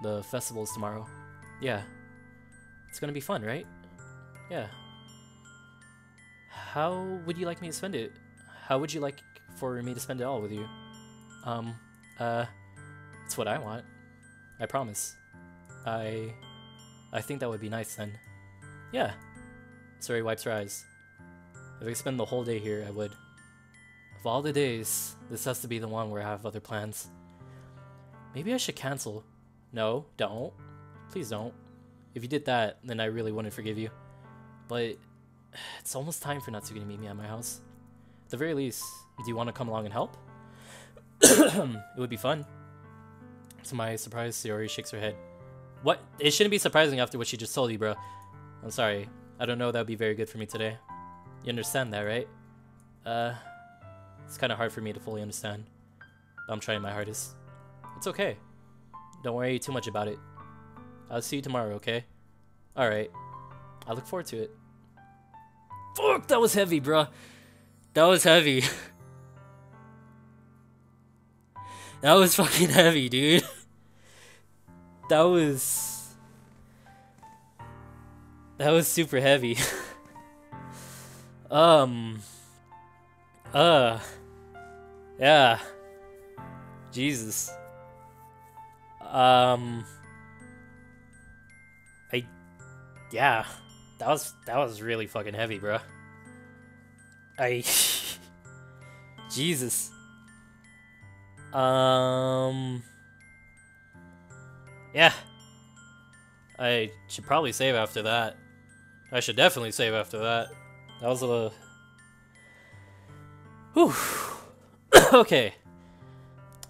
The festival's tomorrow. Yeah. It's gonna be fun, right? Yeah. How would you like me to spend it? How would you like for me to spend it all with you? It's what I want. I promise. I think that would be nice then. Yeah, Sayori wipes her eyes. If I could spend the whole day here, I would. Of all the days, this has to be the one where I have other plans. Maybe I should cancel. No, don't. Please don't. If you did that, then I really wouldn't forgive you. But it's almost time for Natsuki to meet me at my house. At the very least, do you want to come along and help? It would be fun. To my surprise, Sayori shakes her head. What? It shouldn't be surprising after what she just told you, bro. I'm sorry. I don't know that would be very good for me today. You understand that, right? It's kind of hard for me to fully understand. But I'm trying my hardest. It's okay. Don't worry too much about it. I'll see you tomorrow, okay? Alright. I look forward to it. Fuck, that was heavy, bro. That was heavy. That was fucking heavy, dude. That was super heavy. Yeah. Jesus. Yeah. That was really fucking heavy, bro. Jesus. Yeah. I should probably save after that. I should definitely save after that. That was a... Whew. Okay.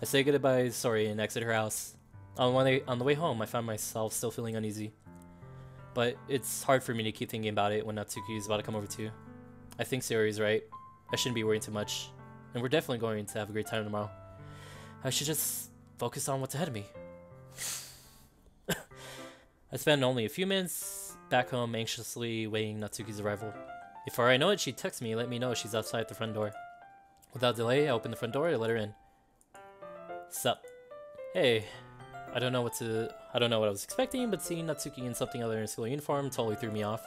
I say goodbye to Sayori and exit her house. On the way home, I found myself still feeling uneasy. But it's hard for me to keep thinking about it when Natsuki is about to come over too. I think Sayori's right. I shouldn't be worrying too much. And we're definitely going to have a great time tomorrow. I should just focus on what's ahead of me. I spent only a few minutes back home anxiously waiting Natsuki's arrival. Before I know it, she texts me and let me know she's outside the front door. Without delay, I opened the front door and let her in. Sup? Hey. I don't know what I was expecting, but seeing Natsuki in something other than a school uniform totally threw me off.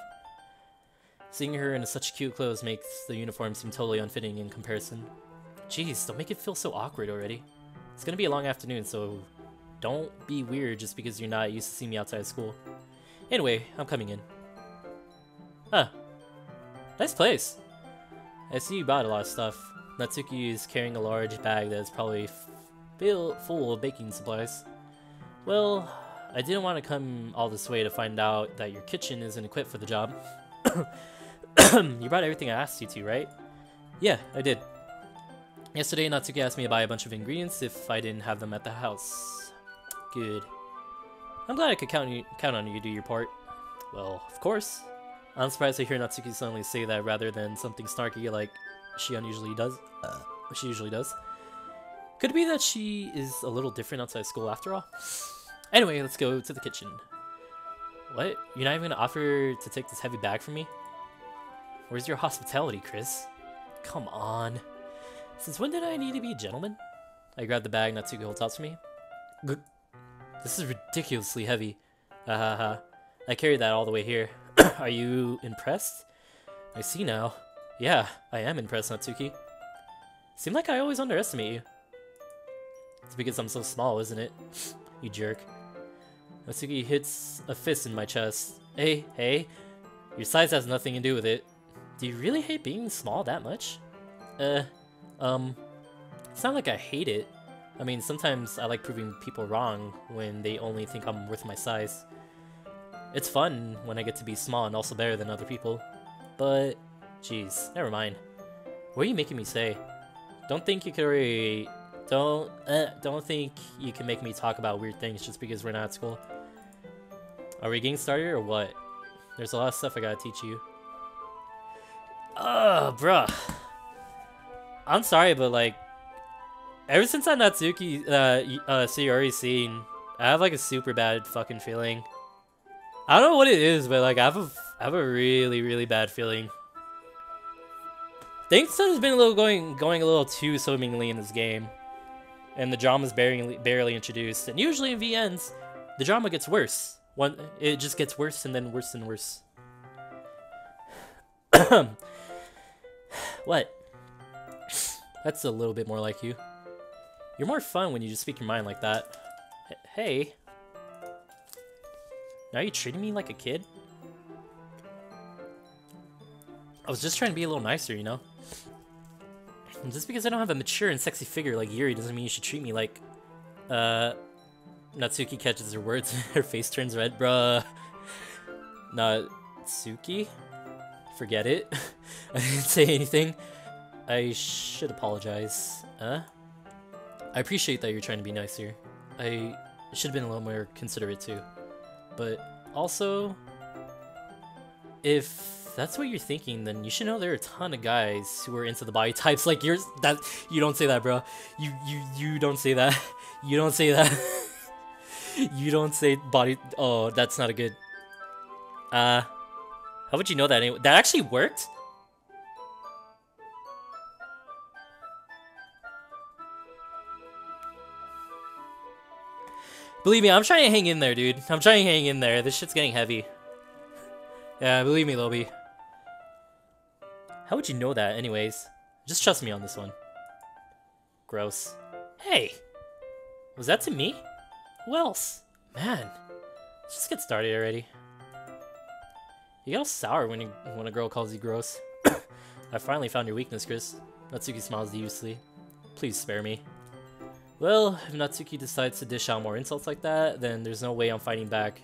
Seeing her in such cute clothes makes the uniform seem totally unfitting in comparison. Jeez, don't make it feel so awkward already. It's gonna be a long afternoon, so don't be weird just because you're not used to seeing me outside of school. Anyway, I'm coming in. Huh. Nice place. I see you bought a lot of stuff. Natsuki is carrying a large bag that is probably full of baking supplies. Well, I didn't want to come all this way to find out that your kitchen isn't equipped for the job. You brought everything I asked you to, right? Yeah, I did. Yesterday, Natsuki asked me to buy a bunch of ingredients if I didn't have them at the house. Good. I'm glad I could count on you to do your part. Well, of course. I'm surprised to hear Natsuki suddenly say that rather than something snarky like she usually does. Could it be that she is a little different outside school after all? Anyway, let's go to the kitchen. What? You're not even gonna offer to take this heavy bag from me? Where's your hospitality, Chris? Come on. Since when did I need to be a gentleman? I grab the bag Natsuki holds out to me. This is ridiculously heavy. I carried that all the way here. Are you impressed? I see now. Yeah, I am impressed, Natsuki. Seemed like I always underestimate you. It's because I'm so small, isn't it? You jerk. Natsuki hits a fist in my chest. Hey, your size has nothing to do with it. Do you really hate being small that much? It's not like I hate it. I mean, sometimes I like proving people wrong when they only think I'm worth my size. It's fun when I get to be small and also better than other people. But, jeez, never mind. What are you making me say? Don't think you can make me talk about weird things just because we're not at school. Are we getting started or what? There's a lot of stuff I gotta teach you. Bruh. I'm sorry, but like, ever since that Natsuki, Sayori scene, I have like a super bad fucking feeling. I don't know what it is, but like, I have a really, really bad feeling. Things has been going a little too swimmingly in this game. And the drama's barely introduced. And usually in VNs, the drama gets worse. It just gets worse and then worse and worse. What? That's a little bit more like you. You're more fun when you just speak your mind like that. Hey. Now are you treating me like a kid? I was just trying to be a little nicer, you know? Just because I don't have a mature and sexy figure like Yuri doesn't mean you should treat me like... Natsuki catches her words and her face turns red, bruh. Natsuki? Forget it. I didn't say anything. I should apologize. I appreciate that you're trying to be nicer. I should have been a little more considerate too. But also, if that's what you're thinking, then you should know there are a ton of guys who are into the body types like yours. That you don't say that, bro. You don't say that. You don't say that. You don't say body. Oh, that's not a good. How would you know that anyway? That actually worked? Believe me, I'm trying to hang in there, dude. I'm trying to hang in there. This shit's getting heavy. Yeah, believe me, Lobby. How would you know that anyways? Just trust me on this one. Gross. Hey! Was that to me? Who else? Man. Let's just get started already. You get all sour when a girl calls you gross. I finally found your weakness, Chris. Natsuki smiles deviously. Please spare me. Well, if Natsuki decides to dish out more insults like that, then there's no way I'm fighting back.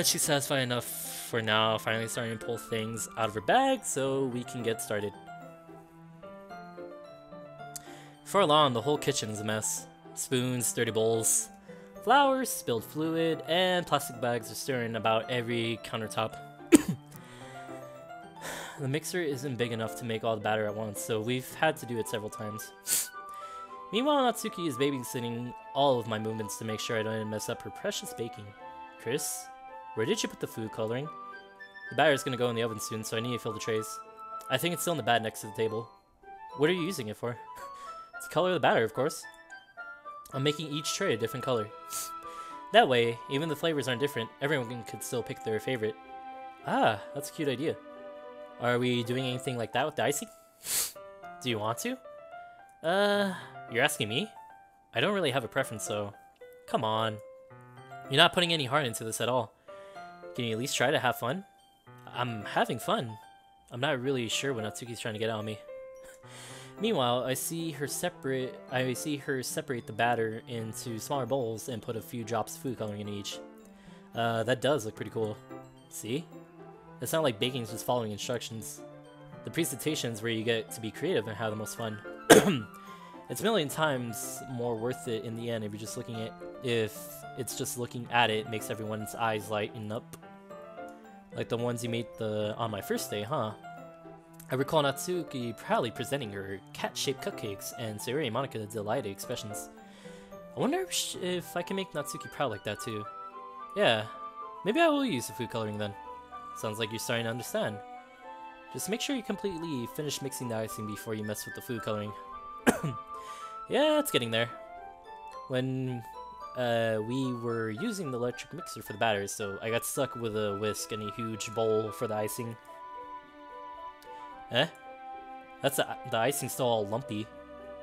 She's satisfied enough for now, finally starting to pull things out of her bag so we can get started. Before long, the whole kitchen is a mess. Spoons, dirty bowls, flowers, spilled fluid, and plastic bags are stirring about every countertop. The mixer isn't big enough to make all the batter at once, so we've had to do it several times. Meanwhile, Natsuki is babysitting all of my movements to make sure I don't mess up her precious baking. Chris, where did you put the food coloring? The batter's gonna go in the oven soon, so I need to fill the trays. I think it's still in the bag next to the table. What are you using it for? To color the batter, of course. I'm making each tray a different color. That way, even the flavors aren't different, everyone could still pick their favorite. Ah, that's a cute idea. Are we doing anything like that with the icing? Do you want to? You're asking me? I don't really have a preference, so... Come on. You're not putting any heart into this at all. Can you at least try to have fun? I'm having fun. I'm not really sure what Natsuki's trying to get out of me. Meanwhile, I see her separate the batter into smaller bowls and put a few drops of food coloring in each. That does look pretty cool. See? It's not like baking is just following instructions. The presentation is where you get to be creative and have the most fun. It's a million times more worth it in the end if it's just looking at it makes everyone's eyes lighten up. Like the ones you made on my first day, huh? I recall Natsuki proudly presenting her cat-shaped cupcakes and Sayori and Monica delighted expressions. I wonder if I can make Natsuki proud like that too. Yeah, maybe I will use the food coloring then. Sounds like you're starting to understand. Just make sure you completely finish mixing the icing before you mess with the food coloring. Yeah, it's getting there. When we were using the electric mixer for the batter, so I got stuck with a whisk and a huge bowl for the icing. Eh? The icing's still all lumpy.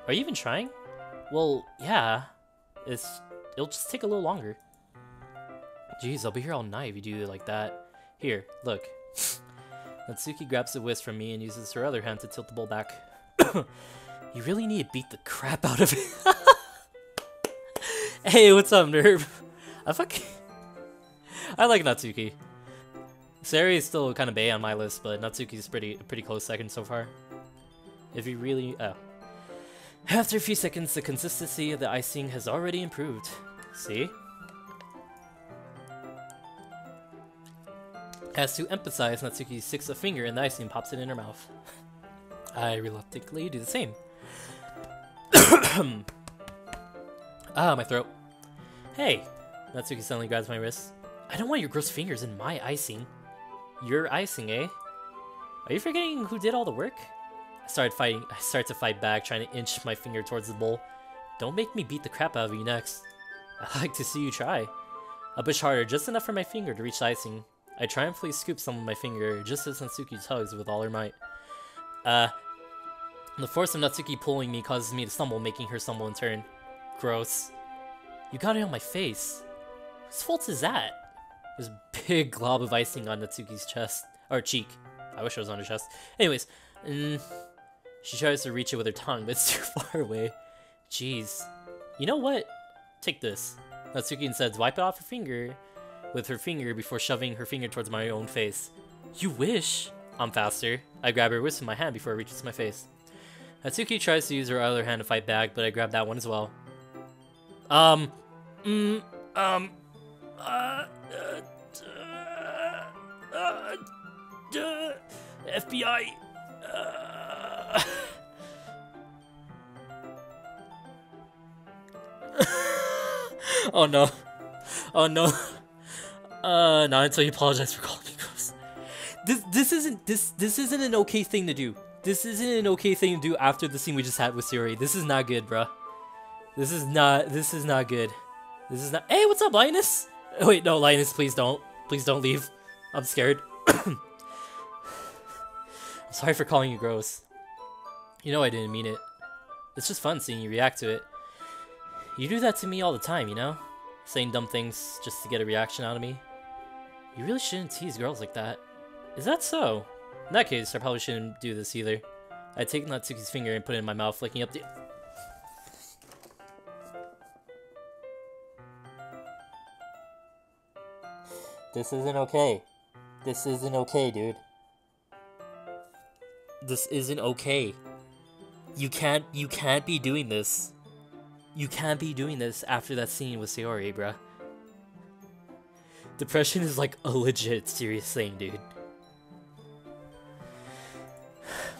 Are you even trying? Well, yeah. It'll just take a little longer. Jeez, I'll be here all night if you do it like that. Here, look. Natsuki grabs the whisk from me and uses her other hand to tilt the bowl back. You really need to beat the crap out of it. Hey, what's up, nerd? I like Natsuki. Sayori is still kind of bae on my list, but Natsuki's pretty close second so far. If you really... Oh. After a few seconds, the consistency of the icing has already improved. See? As to emphasize, Natsuki sticks a finger in the icing and pops it in her mouth. I reluctantly do the same. Ah, my throat. Hey! Natsuki suddenly grabs my wrist. I don't want your gross fingers in my icing. Your icing, eh? Are you forgetting who did all the work? I start to fight back, trying to inch my finger towards the bowl. Don't make me beat the crap out of you next. I'd like to see you try. I push harder, just enough for my finger to reach the icing. I triumphantly scoop some of my finger, just as Natsuki tugs with all her might. The force of Natsuki pulling me causes me to stumble, making her stumble in turn. Gross. You got it on my face. Whose fault is that? There's a big glob of icing on Natsuki's chest. Or cheek. I wish it was on her chest. Anyways, she tries to reach it with her tongue, but it's too far away. Jeez. You know what? Take this. Natsuki instead wipe it off her finger with her finger before shoving her finger towards my own face. You wish? I'm faster. I grab her wrist in my hand before it reaches my face. Natsuki tries to use her other hand to fight back, but I grab that one as well. FBI. Oh no. Oh no. Not until you apologize for calling me gross. This isn't an okay thing to do. This isn't an okay thing to do after the scene we just had with Sayori. This is not good, bruh. This is not good. This is not. Hey, what's up, Linus? Wait, no, Linus, please don't. Please don't leave. I'm scared. I'm sorry for calling you gross. You know I didn't mean it. It's just fun seeing you react to it. You do that to me all the time, you know? Saying dumb things just to get a reaction out of me. You really shouldn't tease girls like that. Is that so? In that case, I probably shouldn't do this either. I take Natsuki's finger and put it in my mouth, licking up the... This isn't okay. This isn't okay, dude. This isn't okay. You can't be doing this. You can't be doing this after that scene with Sayori, bruh. Depression is like a legit serious thing, dude.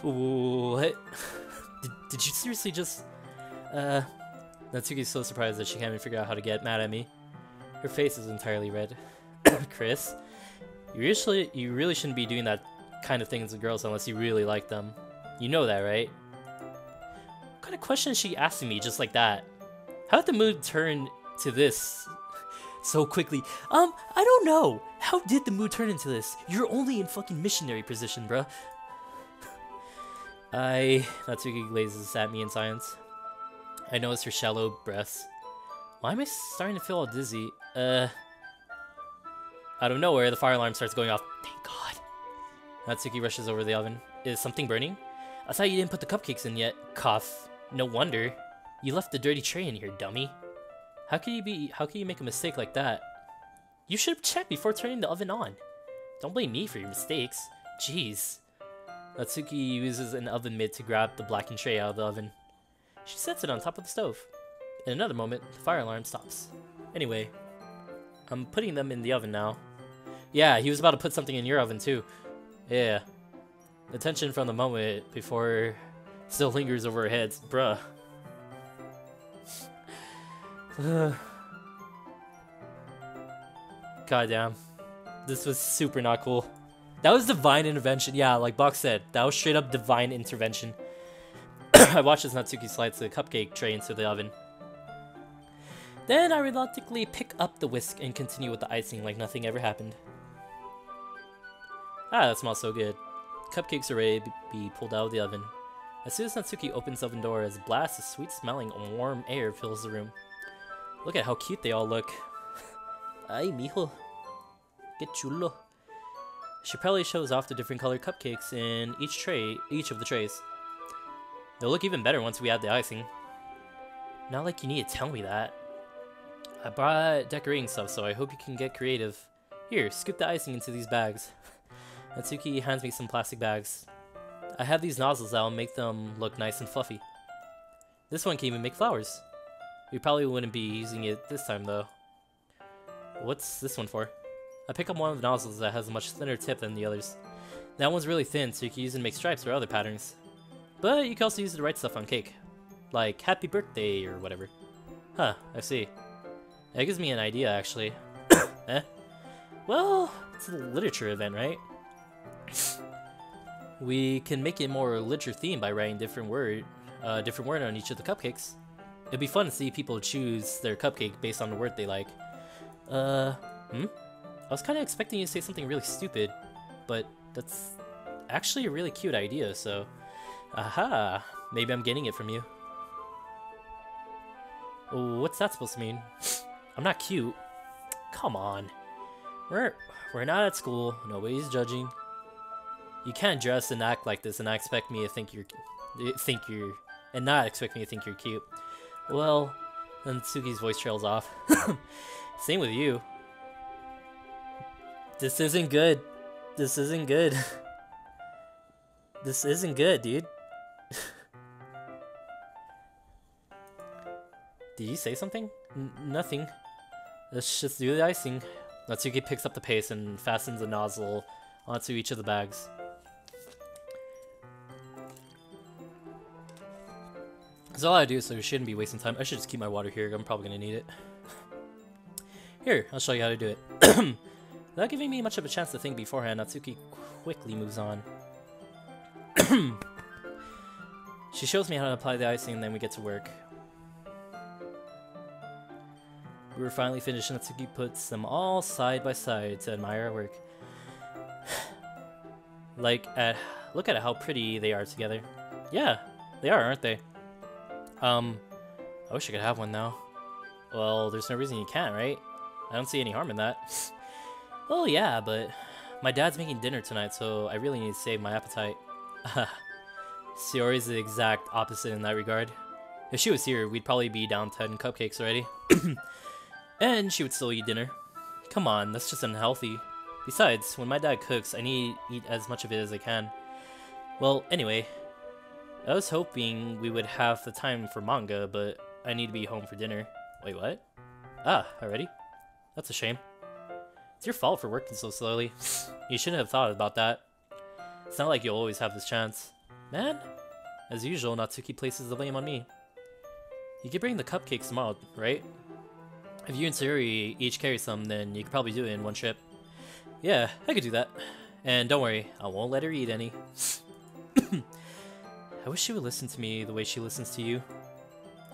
What? Did you seriously just... Natsuki's so surprised that she can't even figure out how to get mad at me. Her face is entirely red. Chris, you really shouldn't be doing that kind of things with girls unless you really like them. You know that, right? What kind of question is she asking me just like that? How did the mood turn to this so quickly? I don't know. How did the mood turn into this? You're only in fucking missionary position, bruh. Natsuki glazes at me in silence. I notice her shallow breaths. Why am I starting to feel all dizzy? Out of nowhere, the fire alarm starts going off. Thank God. Natsuki rushes over the oven. Is something burning? I thought you didn't put the cupcakes in yet. Cough. No wonder. You left the dirty tray in here, dummy. How can you make a mistake like that? You should have checked before turning the oven on. Don't blame me for your mistakes. Jeez. Natsuki uses an oven mitt to grab the blackened tray out of the oven. She sets it on top of the stove. In another moment, the fire alarm stops. Anyway, I'm putting them in the oven now. Yeah, he was about to put something in your oven too. Yeah. The tension from the moment before still lingers over our heads. Bruh. Goddamn. This was super not cool. That was divine intervention. Yeah, like Box said, that was straight up divine intervention. I watched as Natsuki slides the cupcake tray into the oven. Then I reluctantly pick up the whisk and continue with the icing like nothing ever happened. Ah, that smells so good. Cupcakes are ready to be pulled out of the oven. As soon as Natsuki opens the oven door, a blast of sweet-smelling warm air fills the room. Look at how cute they all look. Ay, mijo. Que chulo. She probably shows off the different colored cupcakes in each of the trays. They'll look even better once we add the icing. Not like you need to tell me that. I brought decorating stuff, so I hope you can get creative. Here, scoop the icing into these bags. Natsuki hands me some plastic bags. I have these nozzles that'll make them look nice and fluffy. This one can even make flowers. We probably wouldn't be using it this time, though. What's this one for? I pick up one of the nozzles that has a much thinner tip than the others. That one's really thin, so you can use it to make stripes or other patterns. But you can also use it to write stuff on cake. Like, happy birthday, or whatever. Huh, I see. That gives me an idea, actually. Eh? Well, it's a literature event, right? We can make it more literature themed by writing different word on each of the cupcakes. It'd be fun to see people choose their cupcake based on the word they like. I was kind of expecting you to say something really stupid, but that's actually a really cute idea, so... Aha! Maybe I'm getting it from you. What's that supposed to mean? I'm not cute. Come on. We're not at school. Nobody's judging. You can't dress and act like this and not expect me to think you're and not expect me to think you're cute. Well, then Tsuki's voice trails off. Same with you. This isn't good. This isn't good. This isn't good, dude. Did you say something? Nothing. Let's just do the icing. Natsuki picks up the paste and fastens the nozzle onto each of the bags. That's all I do, so we shouldn't be wasting time. I should just keep my water here. I'm probably gonna need it. Here, I'll show you how to do it. Without giving me much of a chance to think beforehand, Natsuki quickly moves on. She shows me how to apply the icing, and then we get to work. We were finally finished, and Natsuki puts them all side by side to admire our work. Look at how pretty they are together. Yeah, they are, aren't they? I wish I could have one now. Well, there's no reason you can't, right? I don't see any harm in that. Well, yeah, but my dad's making dinner tonight, so I really need to save my appetite. Sayori's the exact opposite in that regard. If she was here, we'd probably be down 10 cupcakes already. And she would still eat dinner. Come on, that's just unhealthy. Besides, when my dad cooks, I need to eat as much of it as I can. Well, anyway, I was hoping we would have the time for manga, but I need to be home for dinner. Wait, what? Ah, already? That's a shame. It's your fault for working so slowly. You shouldn't have thought about that. It's not like you'll always have this chance. Man, as usual, Natsuki places the blame on me. You could bring the cupcakes tomorrow, right? If you and Sayori each carry some, then you could probably do it in one trip. Yeah, I could do that. And don't worry, I won't let her eat any. I wish she would listen to me the way she listens to you.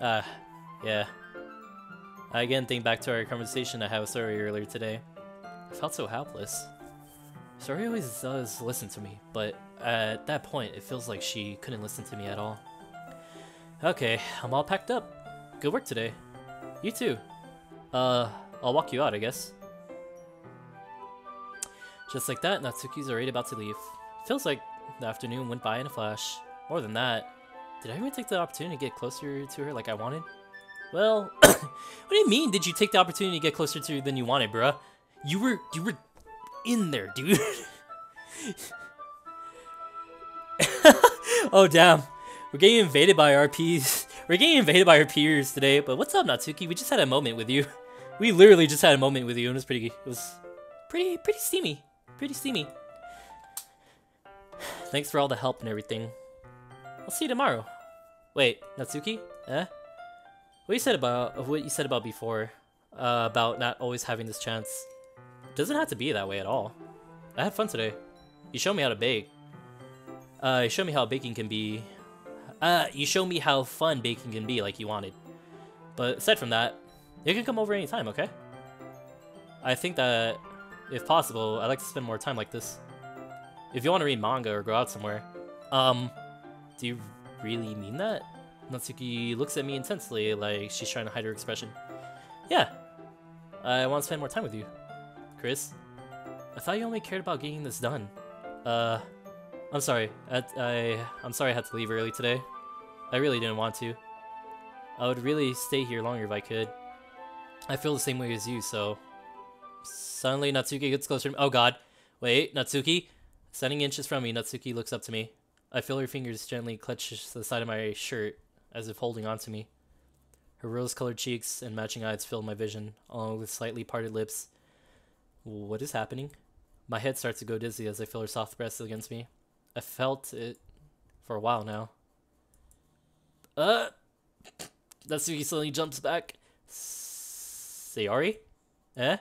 Yeah. I again think back to our conversation I had with Sayori earlier today. I felt so helpless. Sayori always does listen to me, but at that point, it feels like she couldn't listen to me at all. Okay, I'm all packed up. Good work today. You too. I'll walk you out, I guess. Just like that, Natsuki's already about to leave. Feels like the afternoon went by in a flash. More than that, did I even take the opportunity to get closer to her like I wanted? Well, what do you mean did you take the opportunity to get closer to her than you wanted, bruh? You were in there, dude. Oh, damn. We're getting invaded by RPs. We're getting invaded by our peers today, but what's up, Natsuki? We just had a moment with you. We literally just had a moment with you, and it was pretty steamy. Pretty steamy. Thanks for all the help and everything. I'll see you tomorrow. Wait, Natsuki? What you said about before, about not always having this chance, doesn't have to be that way at all. I had fun today. You showed me how to bake. You showed me how baking can be. You showed me how fun baking can be, like you wanted. But aside from that, you can come over anytime, okay? I think that, if possible, I'd like to spend more time like this. If you want to read manga or go out somewhere. Do you really mean that? Natsuki looks at me intensely, like she's trying to hide her expression. Yeah, I want to spend more time with you. Chris, I thought you only cared about getting this done. I'm sorry. I'm sorry I had to leave early today. I really didn't want to. I would really stay here longer if I could. I feel the same way as you, so... Suddenly, Natsuki gets closer to me. Oh god. Wait, Natsuki? Standing inches from me, Natsuki looks up to me. I feel her fingers gently clutch the side of my shirt, as if holding on to me. Her rose-colored cheeks and matching eyes fill my vision, along with slightly parted lips. What is happening? My head starts to go dizzy as I feel her soft breasts against me. I felt it for a while now. Natsuki suddenly jumps back. Sayori? Eh?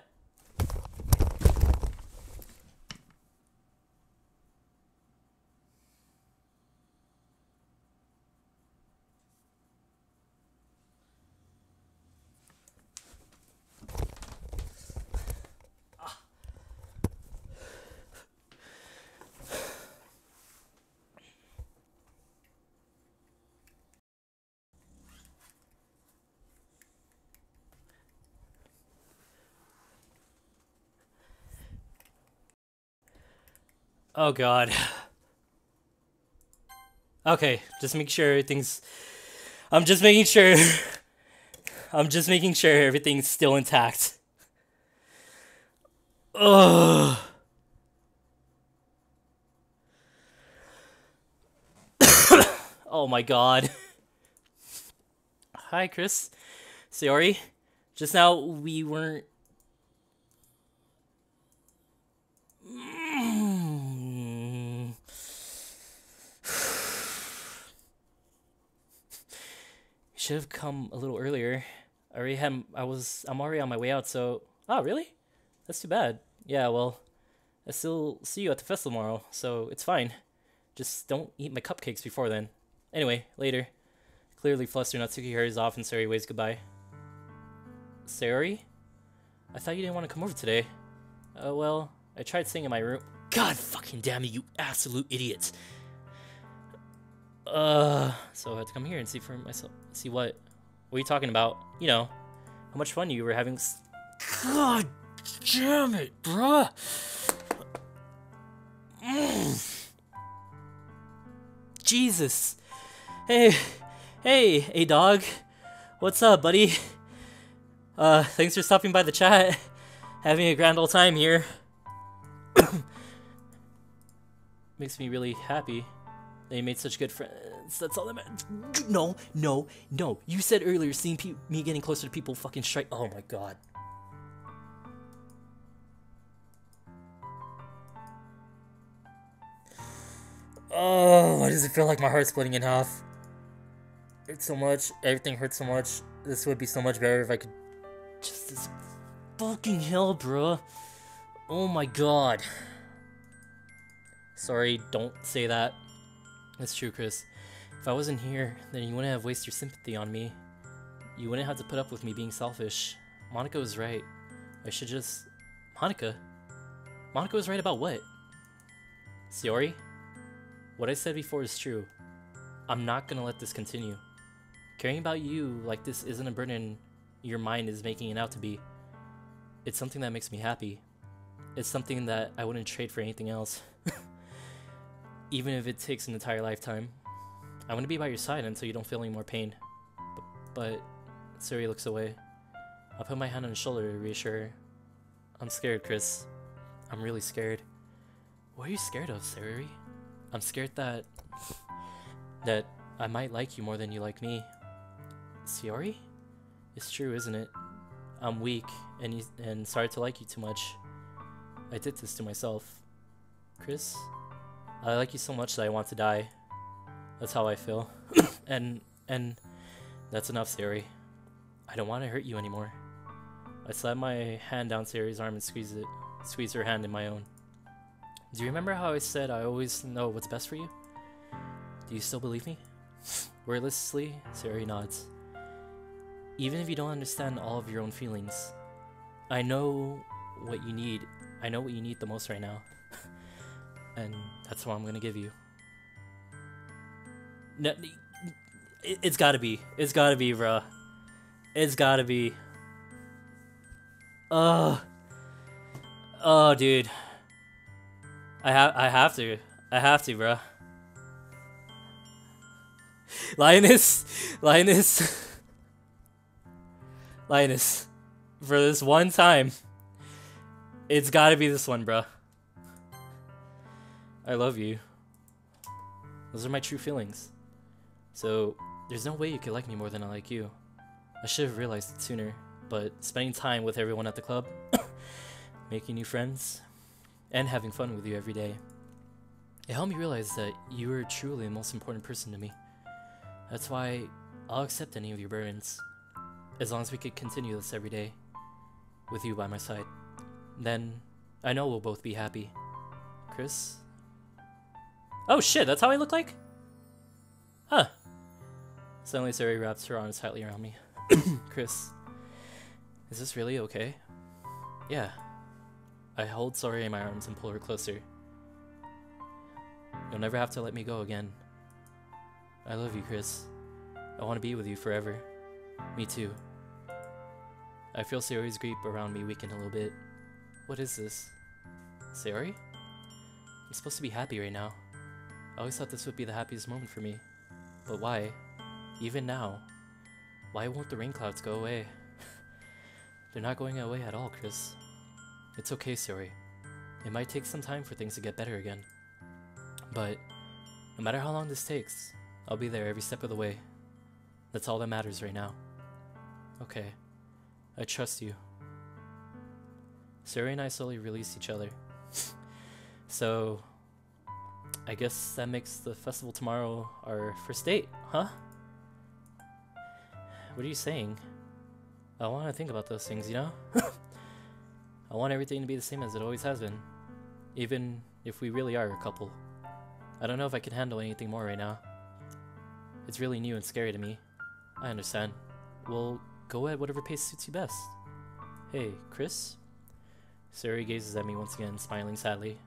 Oh god. Okay, just make sure everything's... I'm just making sure... I'm just making sure everything's still intact. Ugh. Oh my god. Hi, Chris. Sayori. Just now, we weren't... Should have come a little earlier. I'm already on my way out, so... Oh, really? That's too bad. Yeah, well, I still see you at the festival tomorrow, so it's fine. Just don't eat my cupcakes before then. Anyway, later. Clearly flustered, Natsuki hurries off and Sayori waves goodbye. Sayori? I thought you didn't want to come over today. Well, I tried staying in my room. God fucking damn it, you absolute idiot! So I had to come here and see for myself. See what? What are you talking about? You know, how much fun you were having. God damn it, bruh! Jesus! Hey, dog. What's up, buddy? Thanks for stopping by the chat. Having a grand old time here. Makes me really happy that you made such good friends. That's all that matters. No. You said earlier seeing me getting closer to people fucking strike. Oh my god. Oh, why does it feel like my heart's splitting in half? It hurts so much. Everything hurts so much. This would be so much better if I could... Just this fucking hell, bruh. Oh my god. Sorry, don't say that. That's true, Chris. If I wasn't here, then you wouldn't have wasted your sympathy on me. You wouldn't have to put up with me being selfish. Monica was right. I should just... Monica? Monica was right about what? Sayori? What I said before is true. I'm not gonna let this continue. Caring about you like this isn't a burden your mind is making it out to be. It's something that makes me happy. It's something that I wouldn't trade for anything else. Even if it takes an entire lifetime. I want to be by your side until you don't feel any more pain. But Sayori looks away. I put my hand on his shoulder to reassure her. I'm scared, Chris. I'm really scared. What are you scared of, Sayori? I'm scared that I might like you more than you like me. Sayori? It's true, isn't it? I'm weak and sorry to like you too much. I did this to myself. Chris? I like you so much that I want to die. That's how I feel. and that's enough, Sayori. I don't want to hurt you anymore. I slid my hand down Sayori's arm and squeezed her hand in my own. Do you remember how I said I always know what's best for you? Do you still believe me? Wordlessly, Sayori nods. Even if you don't understand all of your own feelings, I know what you need. I know what you need the most right now. And that's what I'm gonna give you. No, it's gotta be. It's gotta be, bruh. It's gotta be. Oh, dude. I have to, bruh. Lioness. For this one time, it's gotta be this one, bruh. I love you. Those are my true feelings. So, there's no way you could like me more than I like you. I should have realized it sooner, but spending time with everyone at the club, making new friends, and having fun with you every day, it helped me realize that you are truly the most important person to me. That's why I'll accept any of your burdens, as long as we could continue this every day, with you by my side. Then, I know we'll both be happy. Chris? Oh shit, that's how I look like? Huh. Suddenly Sayori wraps her arms tightly around me. Chris, is this really okay? Yeah. I hold Sayori in my arms and pull her closer. You'll never have to let me go again. I love you, Chris. I want to be with you forever. Me too. I feel Sayori's grip around me weaken a little bit. What is this? Sayori? I'm supposed to be happy right now. I always thought this would be the happiest moment for me. But why? Even now. Why won't the rain clouds go away? They're not going away at all, Chris. It's okay, Sayori. It might take some time for things to get better again. But no matter how long this takes, I'll be there every step of the way. That's all that matters right now. Okay. I trust you. Sayori and I slowly released each other. So, I guess that makes the festival tomorrow our first date, huh? What are you saying? I want to think about those things, you know? I want everything to be the same as it always has been. Even if we really are a couple. I don't know if I can handle anything more right now. It's really new and scary to me. I understand. Well, go at whatever pace suits you best. Hey, Chris? Sayori gazes at me once again, smiling sadly.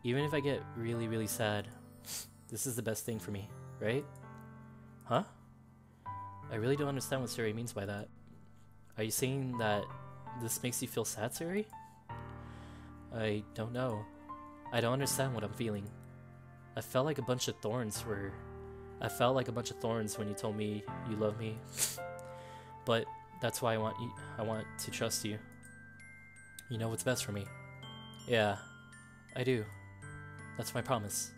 Even if I get really, really sad, this is the best thing for me, right? Huh? I really don't understand what Sayori means by that. Are you saying that this makes you feel sad, Sayori? I don't know. I don't understand what I'm feeling. I felt like a bunch of thorns when you told me you love me. But that's why I want to trust you. You know what's best for me. Yeah, I do. That's my promise.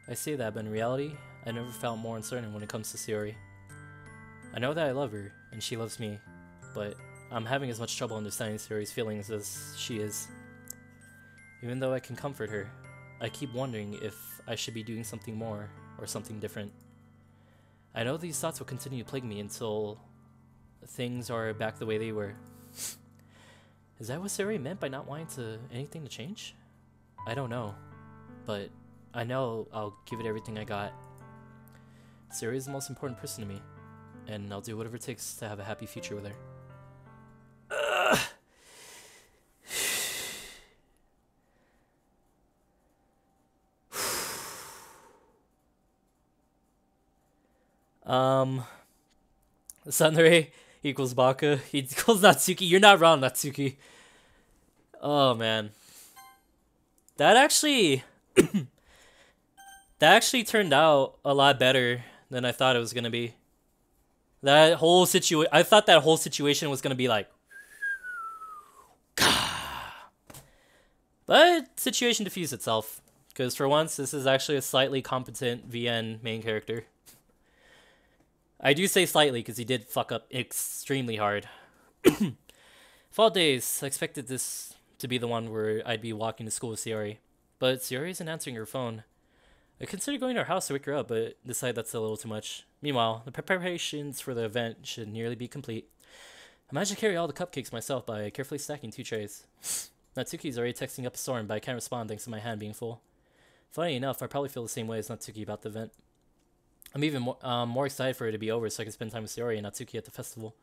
I say that, but in reality, I never felt more uncertain when it comes to Sayori. I know that I love her, and she loves me, but I'm having as much trouble understanding Sayori's feelings as she is. Even though I can comfort her, I keep wondering if I should be doing something more, or something different. I know these thoughts will continue to plague me until things are back the way they were. Is that what Sayori meant by not wanting anything to change? I don't know, but I know I'll give it everything I got. Sayori is the most important person to me, and I'll do whatever it takes to have a happy future with her. Sundere equals Baka equals Natsuki. You're not wrong, Natsuki. Oh man. That actually turned out a lot better than I thought it was gonna be. I thought that whole situation was gonna be like but situation diffused itself. Because for once, this is actually a slightly competent VN main character. I do say slightly because he did fuck up extremely hard. Fall days, I expected this to be the one where I'd be walking to school with Sayori. But Sayori isn't answering her phone. I considered going to her house to wake her up, but decided that's a little too much. Meanwhile, the preparations for the event should nearly be complete. I managed to carry all the cupcakes myself by carefully stacking 2 trays. Natsuki's already texting up a storm, but I can't respond thanks to my hand being full. Funny enough, I probably feel the same way as Natsuki about the event. I'm even more excited for it to be over so I can spend time with Sayori and Natsuki at the festival.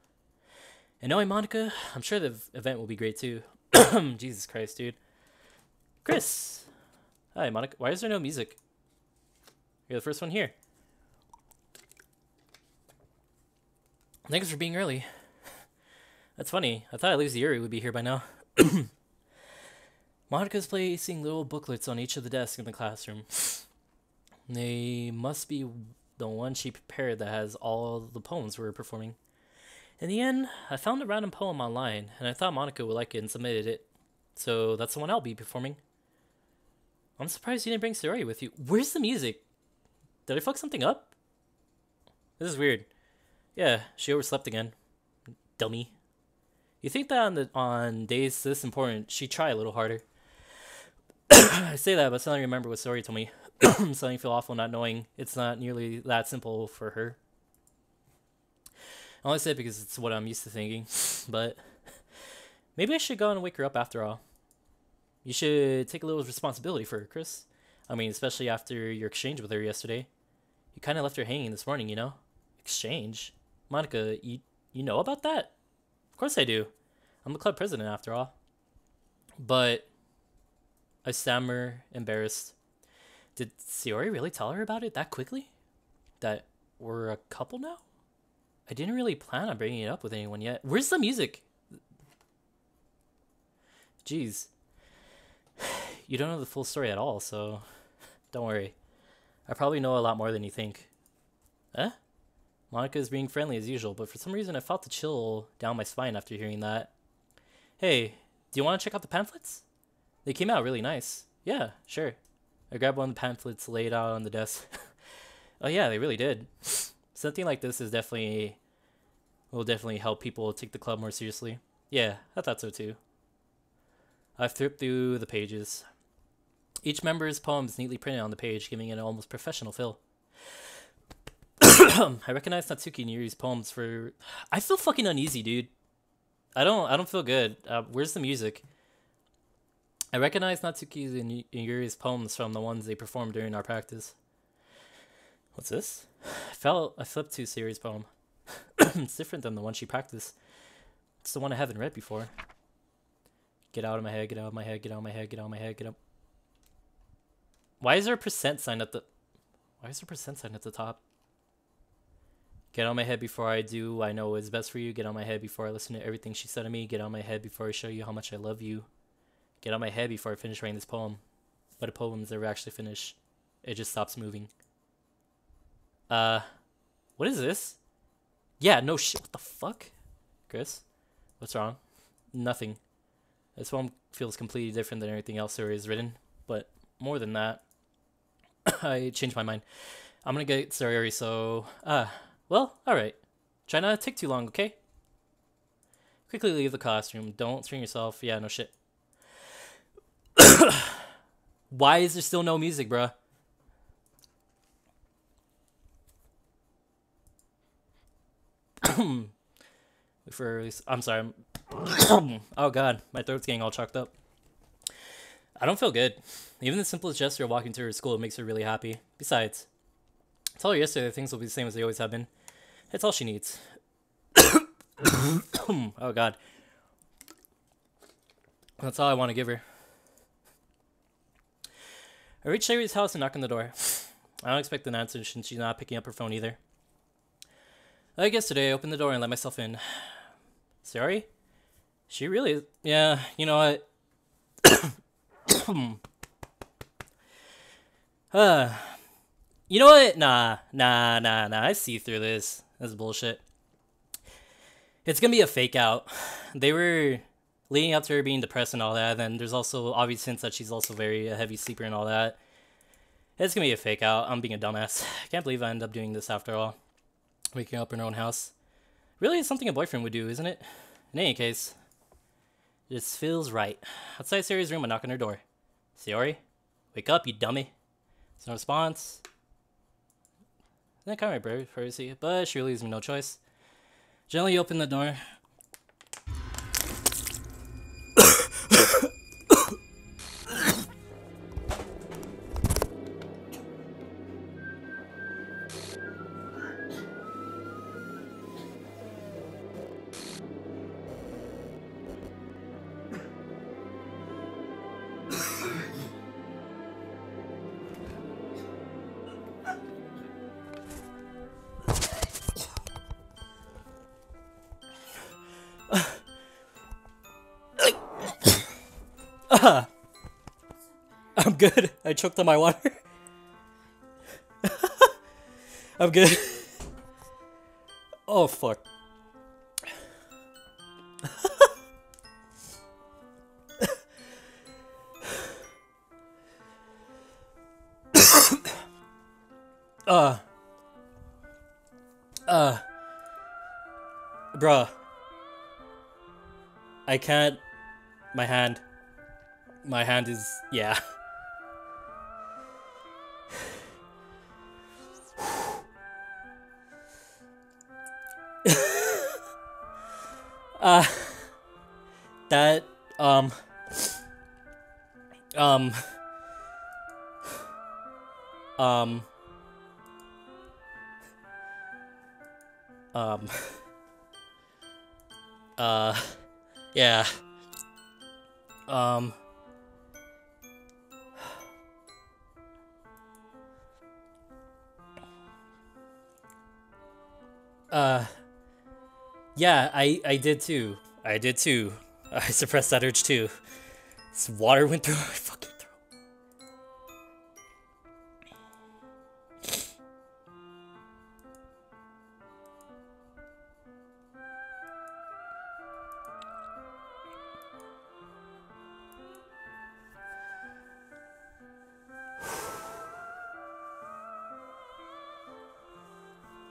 And knowing Monica, I'm sure the event will be great too. Jesus Christ, dude. Chris! Hi, Monica. Why is there no music? You're the first one here. Thanks for being early. That's funny. I thought at least Yuri would be here by now. Monica's placing little booklets on each of the desks in the classroom. They must be the one she prepared that has all the poems we're performing. In the end, I found a random poem online, and I thought Monica would like it and submitted it. So that's the one I'll be performing. I'm surprised you didn't bring Sayori with you. Where's the music? Did I fuck something up? This is weird. Yeah, she overslept again. Dummy. You think that on days this important, she'd try a little harder. I say that, but suddenly remember what Sayori told me. Suddenly feel awful not knowing it's not nearly that simple for her. I only say it because it's what I'm used to thinking, but maybe I should go and wake her up after all. You should take a little responsibility for her, Chris. I mean, especially after your exchange with her yesterday. You kind of left her hanging this morning, you know? Exchange? Monica, you know about that? Of course I do. I'm the club president after all. But I stammer, embarrassed. Did Sayori really tell her about it that quickly? That we're a couple now? I didn't really plan on bringing it up with anyone yet. Where's the music? Jeez. you don't know the full story at all, so don't worry. I probably know a lot more than you think. Eh? Monica is being friendly as usual, but for some reason I felt a chill down my spine after hearing that. Hey, do you want to check out the pamphlets? They came out really nice. Yeah, sure. I grabbed one of the pamphlets laid out on the desk. Oh yeah, they really did. Something like this will definitely help people take the club more seriously. Yeah, I thought so too. I've flipped through the pages. Each member's poem is neatly printed on the page, giving it an almost professional feel. I recognize Natsuki and Yuri's poems for... I feel fucking uneasy, dude. I don't feel good. Where's the music? I recognize Natsuki's and Yuri's poems from the ones they performed during our practice. What's this? I flipped to Sayori's poem. It's different than the one she practiced. It's the one I haven't read before. Get out of my head, get out of my head, get out of my head, get out of my head, get up. Why is there a percent sign at the... Why is there a percent sign at the top? Get on my head before I do. I know what's best for you. Get on my head before I listen to everything she said to me. Get on my head before I show you how much I love you. Get on my head before I finish writing this poem. But a poem's never actually finished. It just stops moving. What is this? Yeah, no shit. What the fuck? Chris? What's wrong? Nothing. This poem feels completely different than everything else Sayori has written. But more than that, I changed my mind. I'm gonna get Sayori, so... well, alright. Try not to take too long, okay? Quickly leave the classroom. Don't strain yourself. Yeah, no shit. Why is there still no music, bruh? I'm sorry. Oh god, my throat's getting all chalked up. I don't feel good. Even the simplest gesture of walking to her school makes her really happy. Besides, I told her yesterday that things will be the same as they always have been. That's all she needs. Oh god. That's all I want to give her. I reached Sayori's house and knocked on the door. I don't expect an answer since she's not picking up her phone either. Like yesterday, I opened the door and let myself in. Sayori? She really is. Yeah, you know what? You know what? Nah. I see through this. That's bullshit. It's gonna be a fake out. They were leading up to her being depressed and all that. Then there's also obvious hints that she's also very a heavy sleeper and all that. It's gonna be a fake out. I'm being a dumbass. I can't believe I ended up doing this after all. Waking up in her own house. Really, it's something a boyfriend would do, isn't it? In any case, this feels right. Outside Sayori's room, I knock on her door. Sayori? Wake up, you dummy. There's no response. That kind of my privacy, but she really leaves me no choice. Gently open the door. I'm good. I choked on my water. I'm good. Oh, fuck. Bruh. I can't. My hand. My hand is, yeah. That, yeah. Yeah, I did too. I suppressed that urge too. This water went through my fucking throat.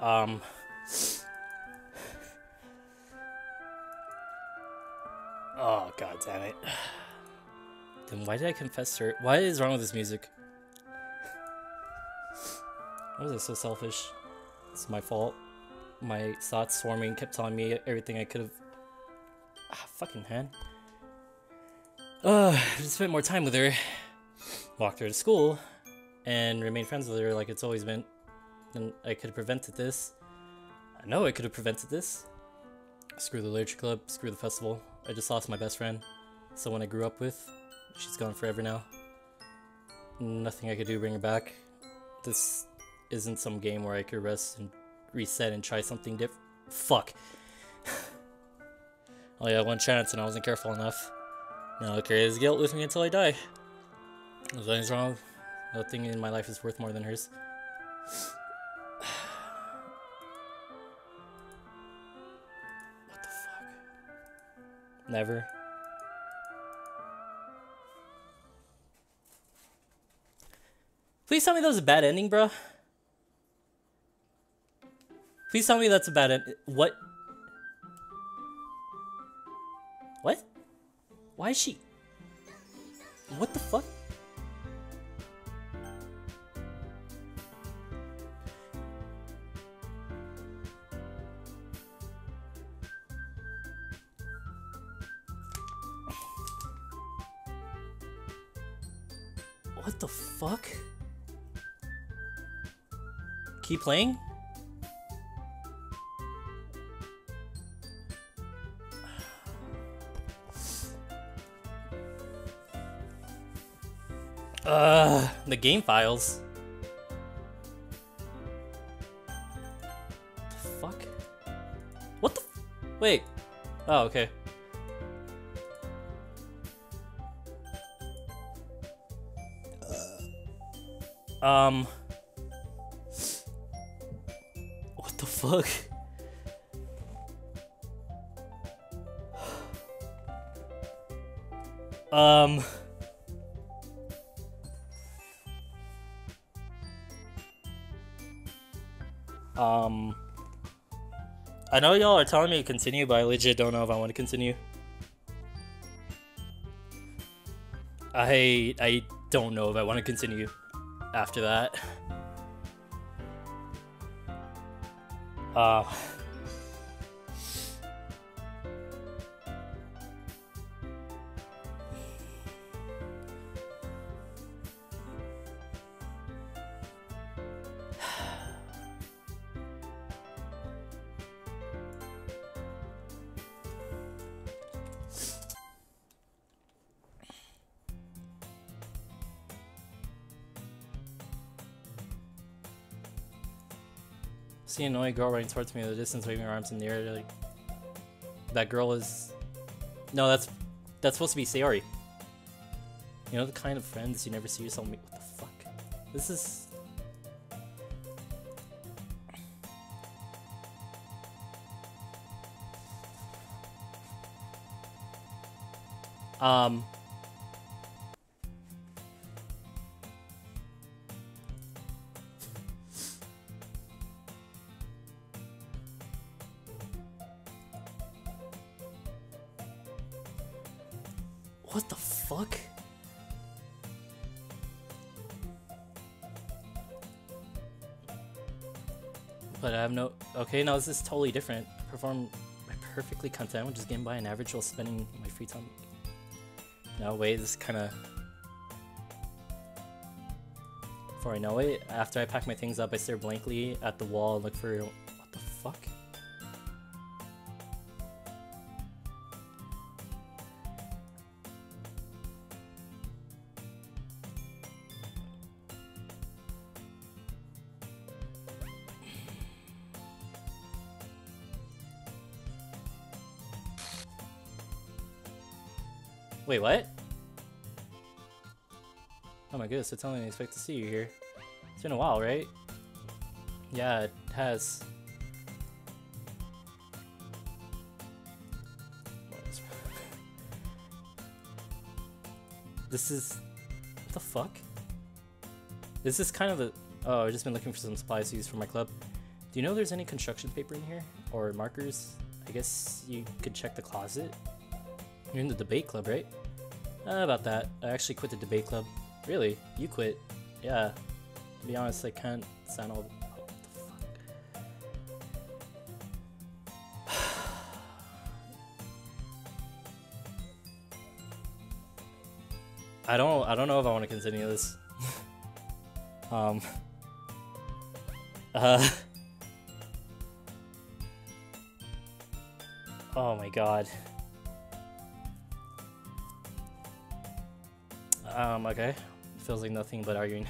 Um. Oh, god damn it. Then why did I confess to her? What is wrong with this music? Why was I so selfish? It's my fault. My thoughts swarming kept telling me everything I could have. Ah, fucking hand. I just spent more time with her. Walked her to school. And remained friends with her like it's always been. And I could have prevented this. I know I could have prevented this. Screw the literature club, screw the festival. I just lost my best friend. Someone I grew up with. She's gone forever now. Nothing I could do to bring her back. This isn't some game where I could rest and reset and try something different. Fuck. I only had one chance and I wasn't careful enough. Now I'll carry this guilt with me until I die. Nothing's wrong. Nothing in my life is worth more than hers. What the fuck? Never. Please tell me that was a bad ending, bro. Please tell me that's a bad end. What? What? Why is she? What the fuck? What the fuck? Keep playing? The game files. The fuck? What the? Wait. Oh, okay. What the fuck? I know y'all are telling me to continue, but I legit don't know if I want to continue. I don't know if I want to continue after that. See an annoying girl running towards me in the distance, waving her arms in the air. Like, that girl is. No, that's supposed to be Sayori. You know the kind of friends you never see yourself meet. What the fuck? This is. What the fuck? But I have no. Okay, now this is totally different. I perform perfectly content with just getting by an average while spending my free time. No, wait, this is kind of. Before I know it, after I pack my things up, I stare blankly at the wall and look for. What the fuck? Wait, what? Oh my goodness, they're telling me I expect to see you here. It's been a while, right? Yeah, it has. This is... What the fuck? This is kind of the... Oh, I've just been looking for some supplies to use for my club. Do you know if there's any construction paper in here? Or markers? I guess you could check the closet. You're in the debate club, right? About that. I actually quit the debate club. Really? You quit? Yeah. To be honest, I can't stand all... What the fuck? I don't know if I want to continue this. Oh my god. Okay. Feels like nothing but arguing.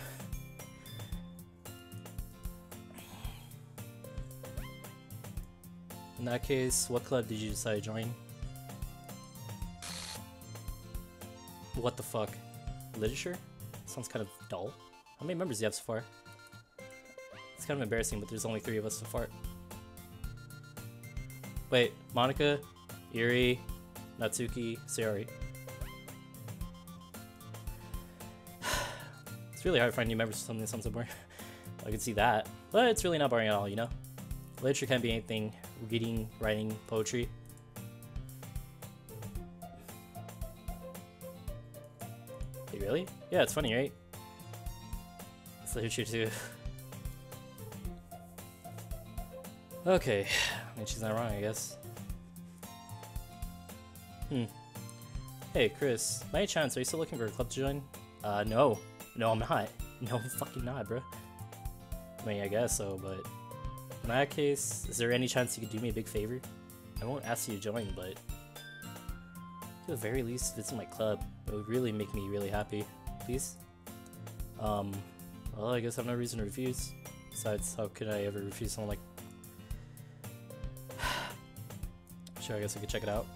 In that case, what club did you decide to join? What the fuck? Literature? Sounds kind of dull. How many members do you have so far? It's kind of embarrassing, but there's only 3 of us so far. Wait, Monica, Yuri, Natsuki, Sayori. It's really hard to find new members for something that sounds so boring. I can see that. But it's really not boring at all, you know? Literature can be anything. Reading, writing, poetry. Wait, really? Yeah, it's funny, right? It's literature too. Okay. I mean, she's not wrong, I guess. Hey, Chris. By any chance, are you still looking for a club to join? No. No, I'm not. No, I'm fucking not, bro. I mean, I guess so, but... In that case, is there any chance you could do me a big favor? I won't ask you to join, but... at the very least, visit my club. It would really make me really happy. Please? Well, I guess I have no reason to refuse. Besides, how could I ever refuse someone like... Sure, I guess I could check it out.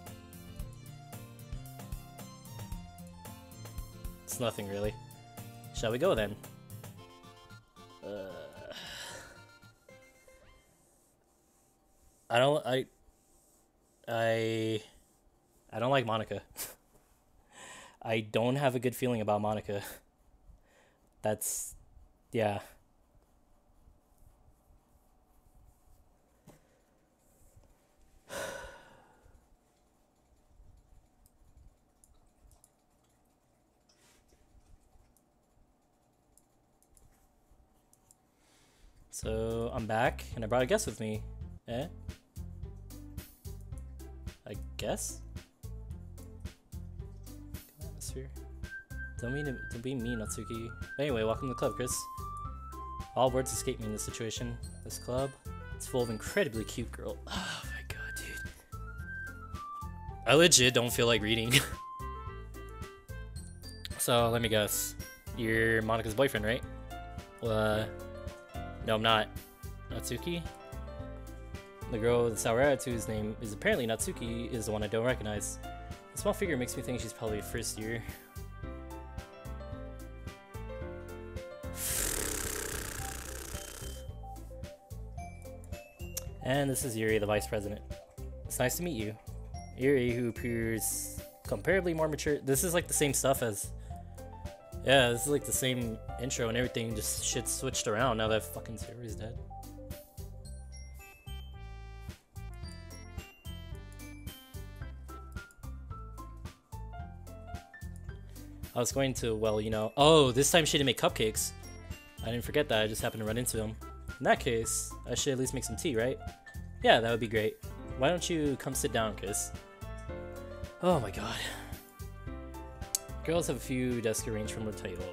It's nothing, really. Shall we go, then? I don't like Monica. I don't have a good feeling about Monica. That's... yeah. So, I'm back, and I brought a guest with me. Eh? I guess? Atmosphere. Don't be mean, Natsuki. Anyway, welcome to the club, Chris. All words escape me in this situation. This club, it's full of incredibly cute girls. Oh my god, dude. I legit don't feel like reading. So, let me guess. You're Monica's boyfriend, right? No, I'm not. Natsuki? The girl with the sour attitude, whose name is apparently Natsuki, is the one I don't recognize. The small figure makes me think she's probably first year. And this is Yuri, the vice president. It's nice to meet you. Yuri, who appears comparably more mature. This is like the same stuff as... yeah, this is like the same intro and everything, just shit switched around now that fucking Sayori's dead. I was going to, well, you know... oh, this time she didn't make cupcakes. I didn't forget that, I just happened to run into him. In that case, I should at least make some tea, right? Yeah, that would be great. Why don't you come sit down, Chris? Oh my god. Girls have a few desks arranged from the table.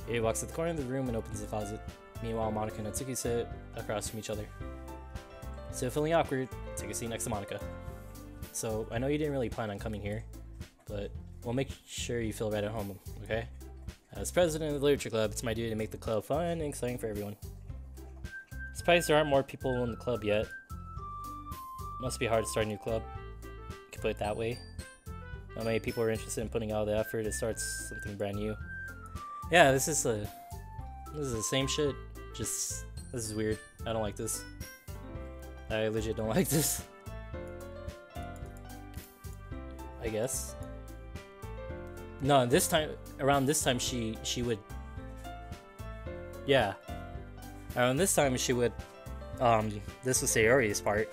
He walks to the corner of the room and opens the closet. Meanwhile, Monica and Natsuki sit across from each other. So feeling awkward, take a seat next to Monica. So, I know you didn't really plan on coming here, but we'll make sure you feel right at home, okay? As president of the Literature Club, it's my duty to make the club fun and exciting for everyone. Surprised there aren't more people in the club yet. Must be hard to start a new club. You could put it that way. Not many people are interested in putting out the effort to start something brand new. Yeah, this is the same shit. Just, this is weird. I don't like this. I legit don't like this. I guess. No, this time, around this time she would... yeah. Around this time she would This was Sayori's part.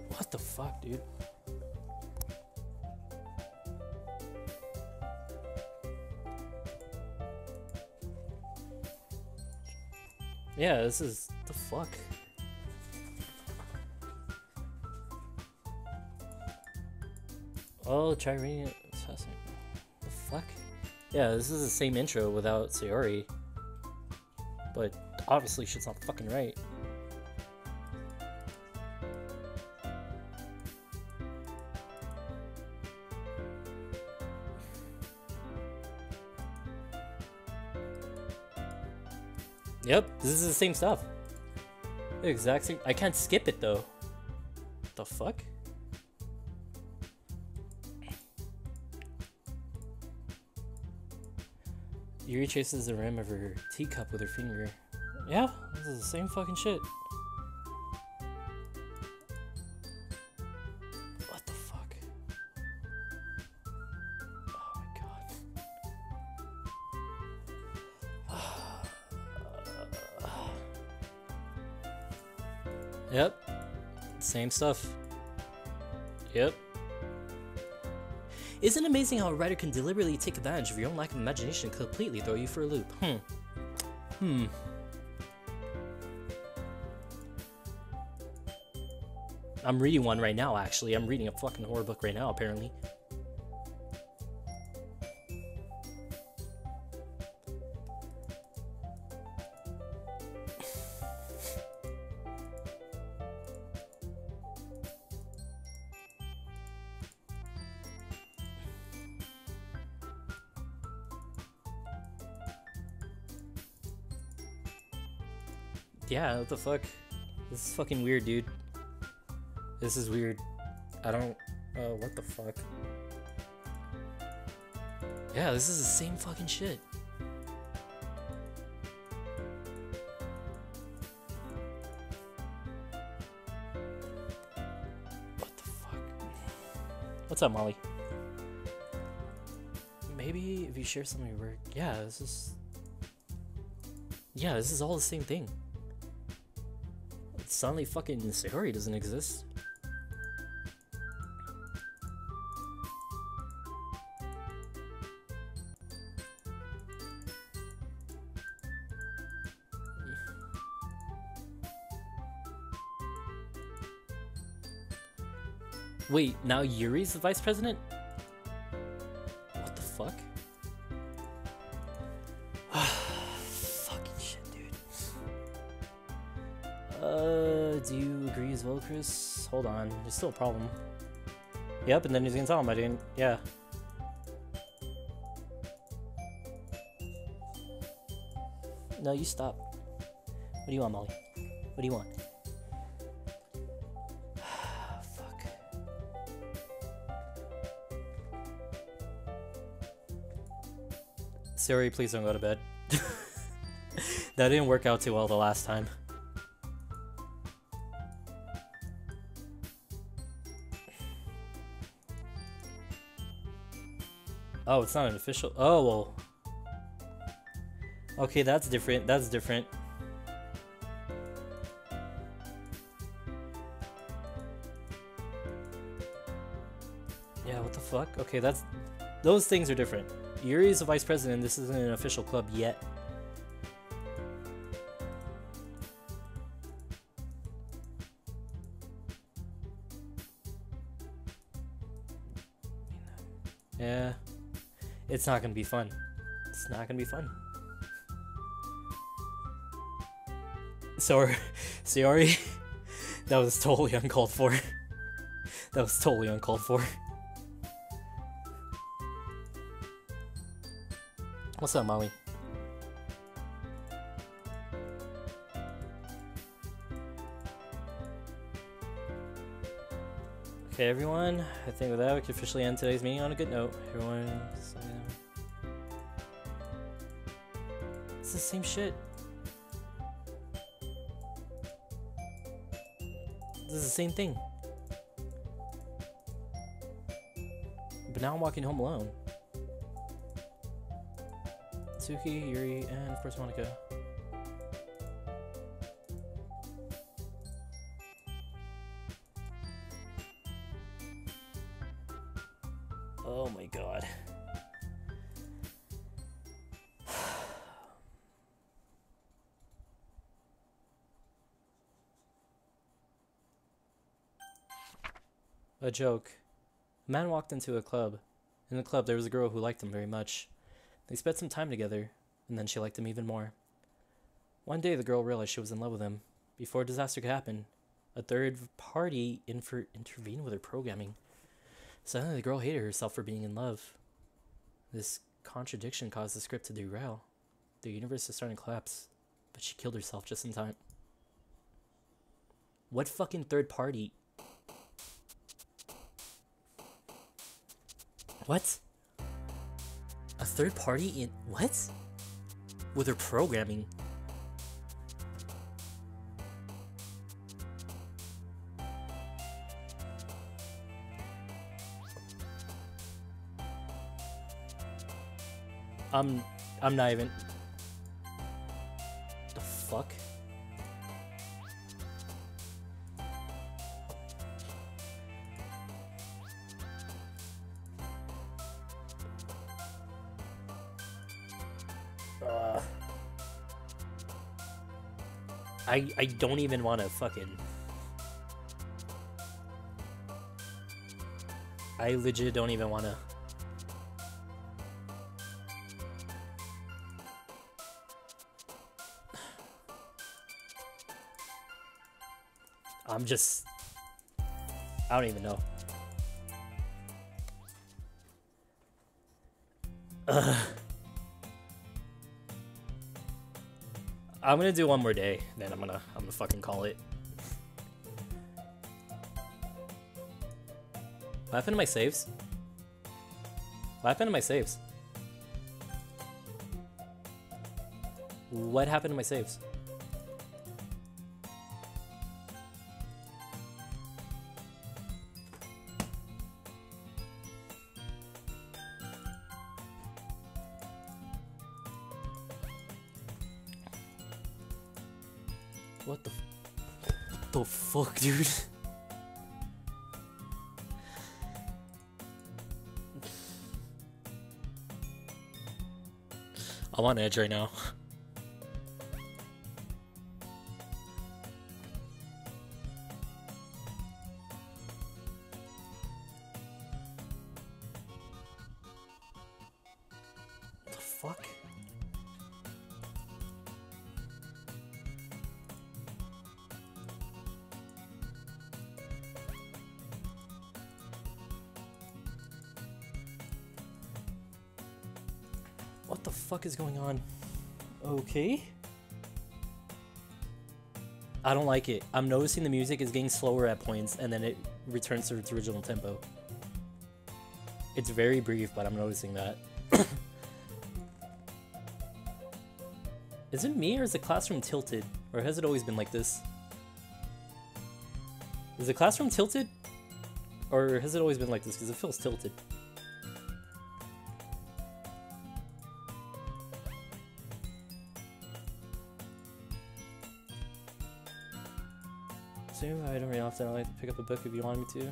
What the fuck, dude? Yeah, this is the fuck. Oh, try reading it. The fuck? Yeah, this is the same intro without Sayori. But obviously shit's not fucking right. Yep, this is the same stuff. The exact same. I can't skip it though. The fuck? Yuri chases the rim of her teacup with her finger. Yeah, this is the same fucking shit. What the fuck? Oh my god. Yep. Same stuff. Yep. Isn't it amazing how a writer can deliberately take advantage of your own lack of imagination and completely throw you for a loop? I'm reading one right now, actually. I'm reading a fucking horror book right now, apparently. Yeah, what the fuck? This is fucking weird, dude. This is weird. I don't... what the fuck? Yeah, this is the same fucking shit. What the fuck? What's up, Molly? Maybe if you share some of your work... Yeah, this is... Yeah, this is all the same thing. Suddenly fucking Sayori doesn't exist. Wait, now Yuri's the vice president? What the fuck? Fucking shit, dude. Do you agree as well, Chris? Hold on, there's still a problem. Yep, and then he's gonna tell him I didn't. Yeah. No, you stop. What do you want, Molly? What do you want? Fuck. Sayori, please don't go to bed. That didn't work out too well the last time. Oh, it's not an official. Oh, well. Okay, that's different. That's different. Yeah, what the fuck? Okay, that's... Those things are different. Yuri's the vice president. This isn't an official club yet. Yeah. It's not gonna be fun. It's not gonna be fun. Sayori, that was totally uncalled for. That was totally uncalled for. What's up, Molly? Okay, everyone. I think with that, we can officially end today's meeting on a good note. Everyone, it's the same shit. This is the same thing. But now I'm walking home alone. Natsuki, Yuri, and of course Monica. Oh my god. A joke. A man walked into a club. In the club, there was a girl who liked him very much. They spent some time together, and then she liked him even more. One day, the girl realized she was in love with him. Before disaster could happen, a third party intervened with her programming. Suddenly, the girl hated herself for being in love. This contradiction caused the script to derail. The universe is starting to collapse, but she killed herself just in time. What fucking third party? What? A third party in what? With her programming. I'm not even. The fuck? I don't even want to fucking. I legit don't even want to. I'm just. I don't even know. I'm gonna do one more day, then I'm gonna fucking call it. What happened to my saves? What happened to my saves? What happened to my saves? What the fuck, dude? I'm on edge right now. What the fuck? What the fuck is going on? Okay. I don't like it. I'm noticing the music is getting slower at points and then it returns to its original tempo. It's very brief, but I'm noticing that. Is it me or is the classroom tilted? Or has it always been like this? Is the classroom tilted? Or has it always been like this? Because it feels tilted. So I don't really often like to pick up a book if you want me to.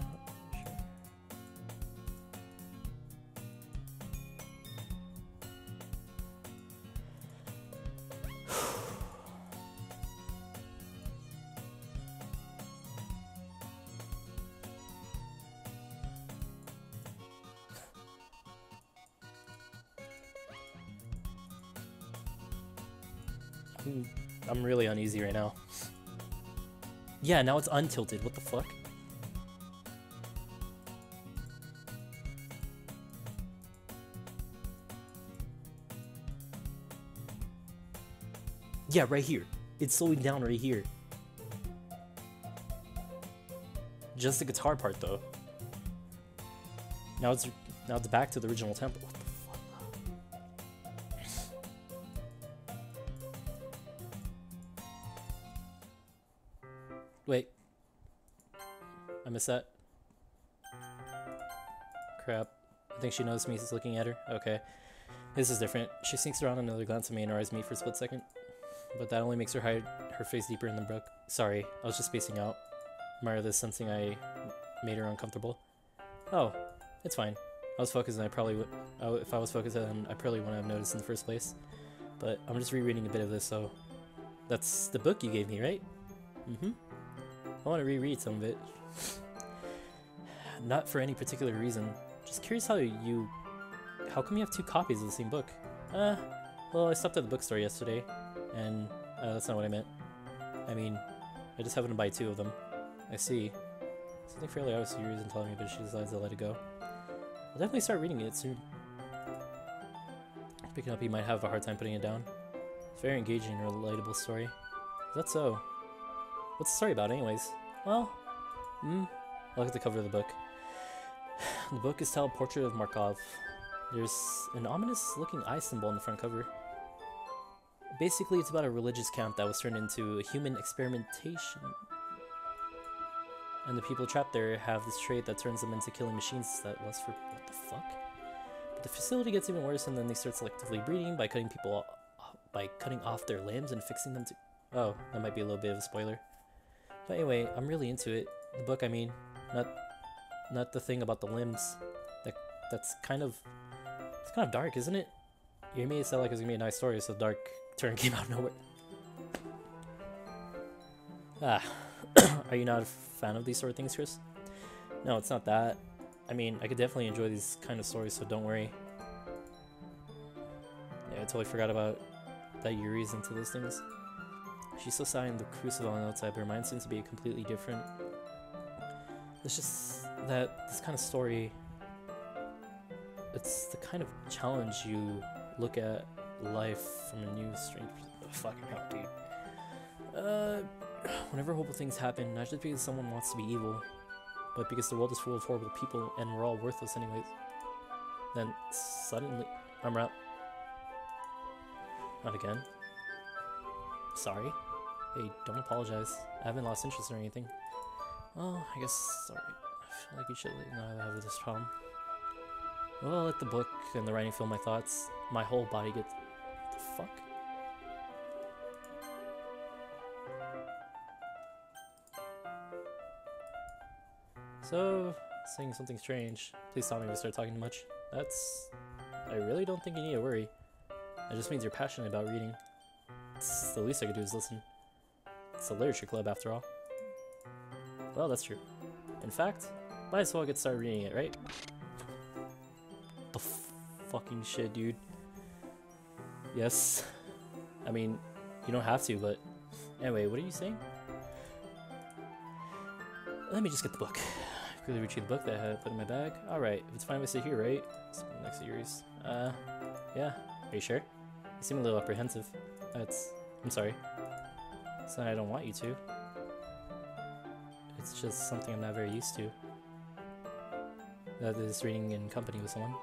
Sure. I'm really uneasy right now. Yeah, now it's untilted. What the fuck? Yeah, right here. It's slowing down right here. Just the guitar part though. Now it's back to the original tempo. What the fuck? Wait. I missed that. Crap. I think she noticed me looking at her. Okay. This is different. She sneaks around another glance at me and eyes me for a split second. But that only makes her hide her face deeper in the book. Sorry, I was just spacing out. Admire this, sensing I made her uncomfortable. Oh, it's fine. I was focused and I probably would... if I was focused then I probably wouldn't have noticed in the first place. But I'm just rereading a bit of this, so... That's the book you gave me, right? Mm-hmm. I want to reread some of it. Not for any particular reason. Just curious how come you have 2 copies of the same book? Well, I stopped at the bookstore yesterday, and that's not what I meant. I mean, I just happened to buy 2 of them. I see. Something fairly obvious to reason telling me, but she decides to let it go. I'll definitely start reading it soon. Picking up, you might have a hard time putting it down. It's a very engaging and relatable story. Is that so? What's the story about, anyways? Well, I'll look at the cover of the book. The book is titled Portrait of Markov. There's an ominous-looking eye symbol on the front cover. Basically, it's about a religious camp that was turned into a human experimentation. And the people trapped there have this trait that turns them into killing machines that lust for... What the fuck? But the facility gets even worse, and then they start selectively breeding by cutting people by cutting off their limbs and fixing them to... Oh, that might be a little bit of a spoiler. But anyway, I'm really into it. The book, I mean, not the thing about the limbs. That's kind of... It's kind of dark, isn't it? You made it sound like it was gonna be a nice story, so the dark turn came out of nowhere. Are you not a fan of these sort of things, Chris? No, it's not that. I mean, I could definitely enjoy these kind of stories, so don't worry. Yeah, I totally forgot about that Yuri's into those things. She's so signed the crucible on the outside, but her mind seems to be completely different. It's just that this kind of story, it's the kind of challenge you look at life from a new strange fucking hell, dude. Whenever horrible things happen, not just because someone wants to be evil, but because the world is full of horrible people and we're all worthless anyways, then suddenly... I'm out. Not again. Sorry. Hey, don't apologize. I haven't lost interest or anything. Oh, I guess... Sorry. I feel like you should know I have this problem. Well, I'll let the book and the writing fill my thoughts. My whole body gets... What the fuck? So, saying something strange. Please stop me if I start talking too much. That's... I really don't think you need to worry. It just means you're passionate about reading. It's the least I could do is listen. It's a literature club, after all. Well, that's true. In fact, might as well get started reading it, right? The fucking shit, dude. Yes. I mean, you don't have to, but... Anyway, what are you saying? Let me just get the book. Quickly retrieve the book that I had put in my bag. Alright, if it's fine, we sit here, right? Next series. Yeah. Are you sure? You seem a little apprehensive. I'm sorry. It's not I don't want you to. It's just something I'm not very used to. That is reading in company with someone.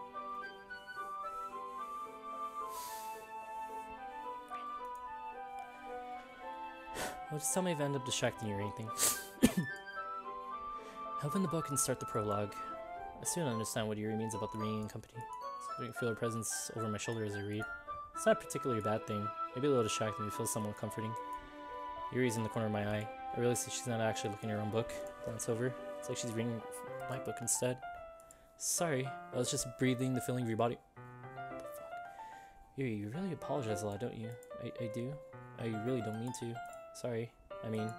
Well, just tell me if I end up distracting you or anything. Open the book and start the prologue. I soon understand what Yuri means about the reading in company. So I can feel her presence over my shoulder as I read. It's not particularly a bad thing. Maybe a little distracting, but feels somewhat comforting. Yuri's in the corner of my eye. I realize that she's not actually looking at her own book. Glance over. It's like she's reading my book instead. Sorry, I was just breathing the feeling of your body. What the fuck? Yuri, you really apologize a lot, don't you? I do. I really don't mean to. Sorry. I mean...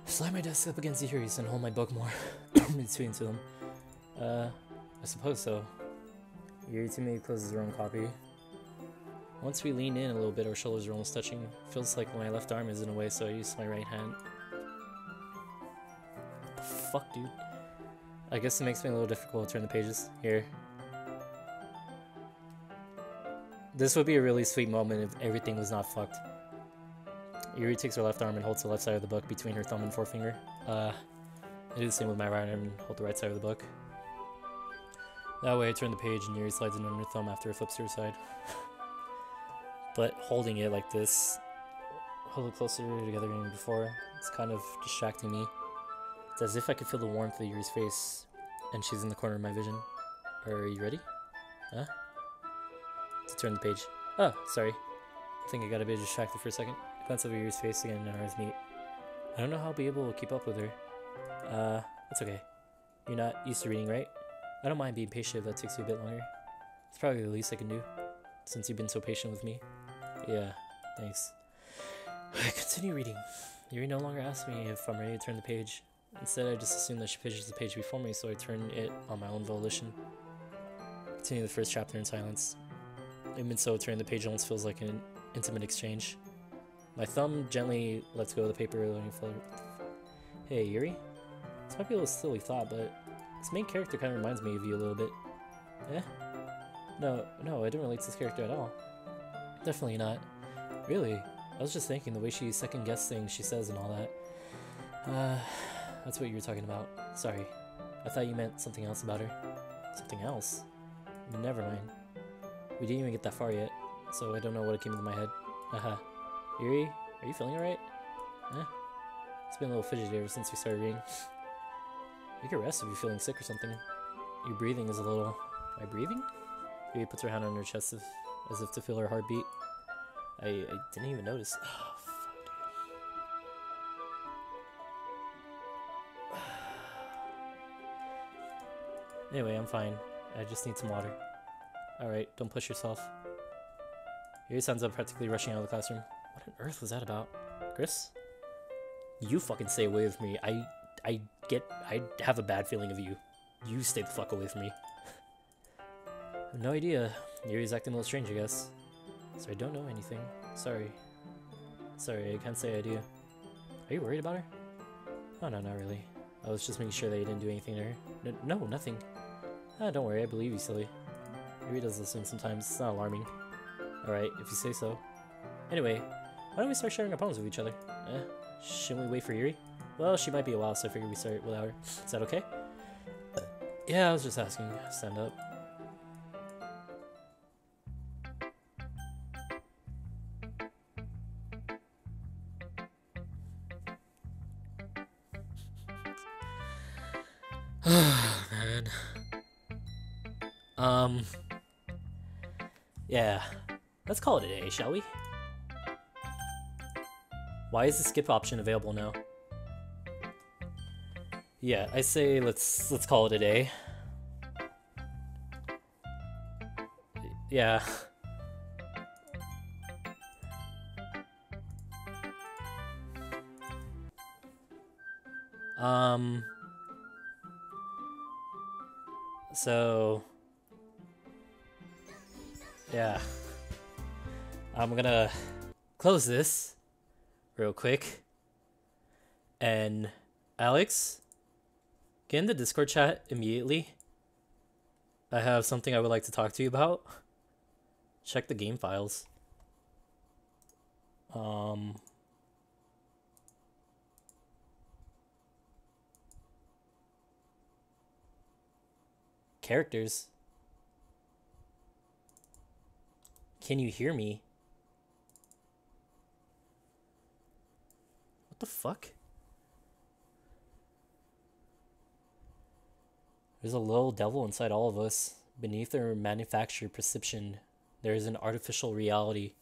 Slide my desk up against Yuri's and hold my book more between to them. I suppose so. Yuri to me closes her own copy. Once we lean in a little bit, our shoulders are almost touching. Feels like my left arm is in a way, so I use my right hand. What the fuck, dude? I guess it makes me a little difficult to turn the pages. Here. This would be a really sweet moment if everything was not fucked. Yuri takes her left arm and holds the left side of the book between her thumb and forefinger. I do the same with my right arm and hold the right side of the book. That way I turn the page and Yuri slides it on her thumb after it flips to her side. But holding it like this, hold it closer together than before. It's kind of distracting me. It's as if I could feel the warmth of Yuri's face, and she's in the corner of my vision. Are you ready? Huh? To turn the page. Oh, sorry. I think I got a bit distracted for a second. I glance over Yuri's face again and our eyes meet. I don't know how I'll be able to keep up with her. That's okay. You're not used to reading, right? I don't mind being patient if that takes you a bit longer. It's probably the least I can do, since you've been so patient with me. Yeah, thanks. I continue reading. Yuri no longer asks me if I'm ready to turn the page. Instead, I just assume that she finishes the page before me, so I turn it on my own volition. Continue the first chapter in silence. Even so, turning the page almost feels like an intimate exchange. My thumb gently lets go of the paper, letting it float. Hey, Yuri? This might be a little silly thought, but this main character kind of reminds me of you a little bit. Eh? No, I don't relate to this character at all. Definitely not. Really? I was just thinking the way she second-guesses things she says and all that. That's what you were talking about. Sorry. I thought you meant something else about her. Something else? Never mind. We didn't even get that far yet, so I don't know what came into my head. Haha. Yuri, are you feeling alright? Eh? It's been a little fidgety ever since we started reading. You can rest if you're feeling sick or something. Your breathing is a little... Am I breathing? Yuri puts her hand on her chest as if to feel her heartbeat. I didn't even notice. Oh, fuck, dude. Anyway, I'm fine. I just need some water. Alright, don't push yourself. Yuri sounds up, practically rushing out of the classroom. What on earth was that about? Chris? You fucking stay away with me. I have a bad feeling of you. You stay the fuck away from me. I have no idea. Yuri's acting a little strange, I guess. So I don't know anything. Sorry, I can't say I do. Are you worried about her? Oh, no, not really. I was just making sure that you didn't do anything to her. No, nothing. Ah, don't worry, I believe you, silly. Yuri does listen sometimes. It's not alarming. Alright, if you say so. Anyway, why don't we start sharing our poems with each other? Shouldn't we wait for Yuri? Well, she might be a while, so I figured we start without her. Is that okay? Yeah, I was just asking. Stand up. Man. Yeah. Let's call it a day, shall we? Why is the skip option available now? Yeah, I say let's call it a day. Yeah. So yeah. I'm gonna close this real quick. And Alex, get in the Discord chat immediately. I have something I would like to talk to you about. Check the game files. Characters. Can you hear me? What the fuck? There's a little devil inside all of us. Beneath our manufactured perception, there is an artificial reality.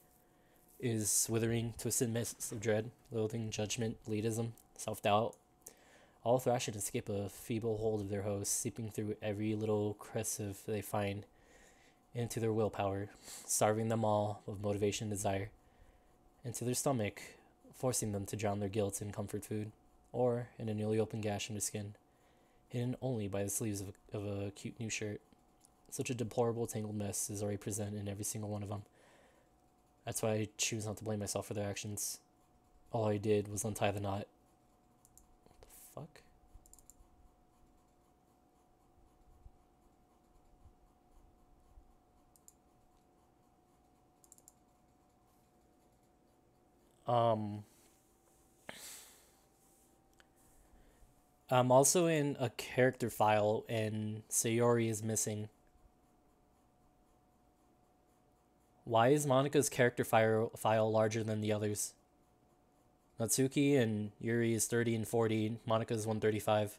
It is withering, twisted mists of dread, loathing, judgment, elitism, self-doubt. All thrash and escape a feeble hold of their host, seeping through every little crevice they find into their willpower, starving them all of motivation and desire, into their stomach, forcing them to drown their guilt in comfort food, or in a newly opened gash in their skin, hidden only by the sleeves of a cute new shirt. Such a deplorable tangled mess is already present in every single one of them. That's why I choose not to blame myself for their actions. All I did was untie the knot. What the fuck? I'm also in a character file and Sayori is missing. Why is Monica's character file larger than the others? Natsuki and Yuri is 30 and 40. Monika's 135.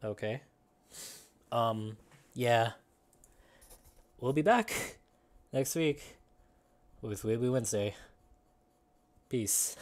Okay. Yeah. We'll be back next week with Weeaboo Wednesday. Peace.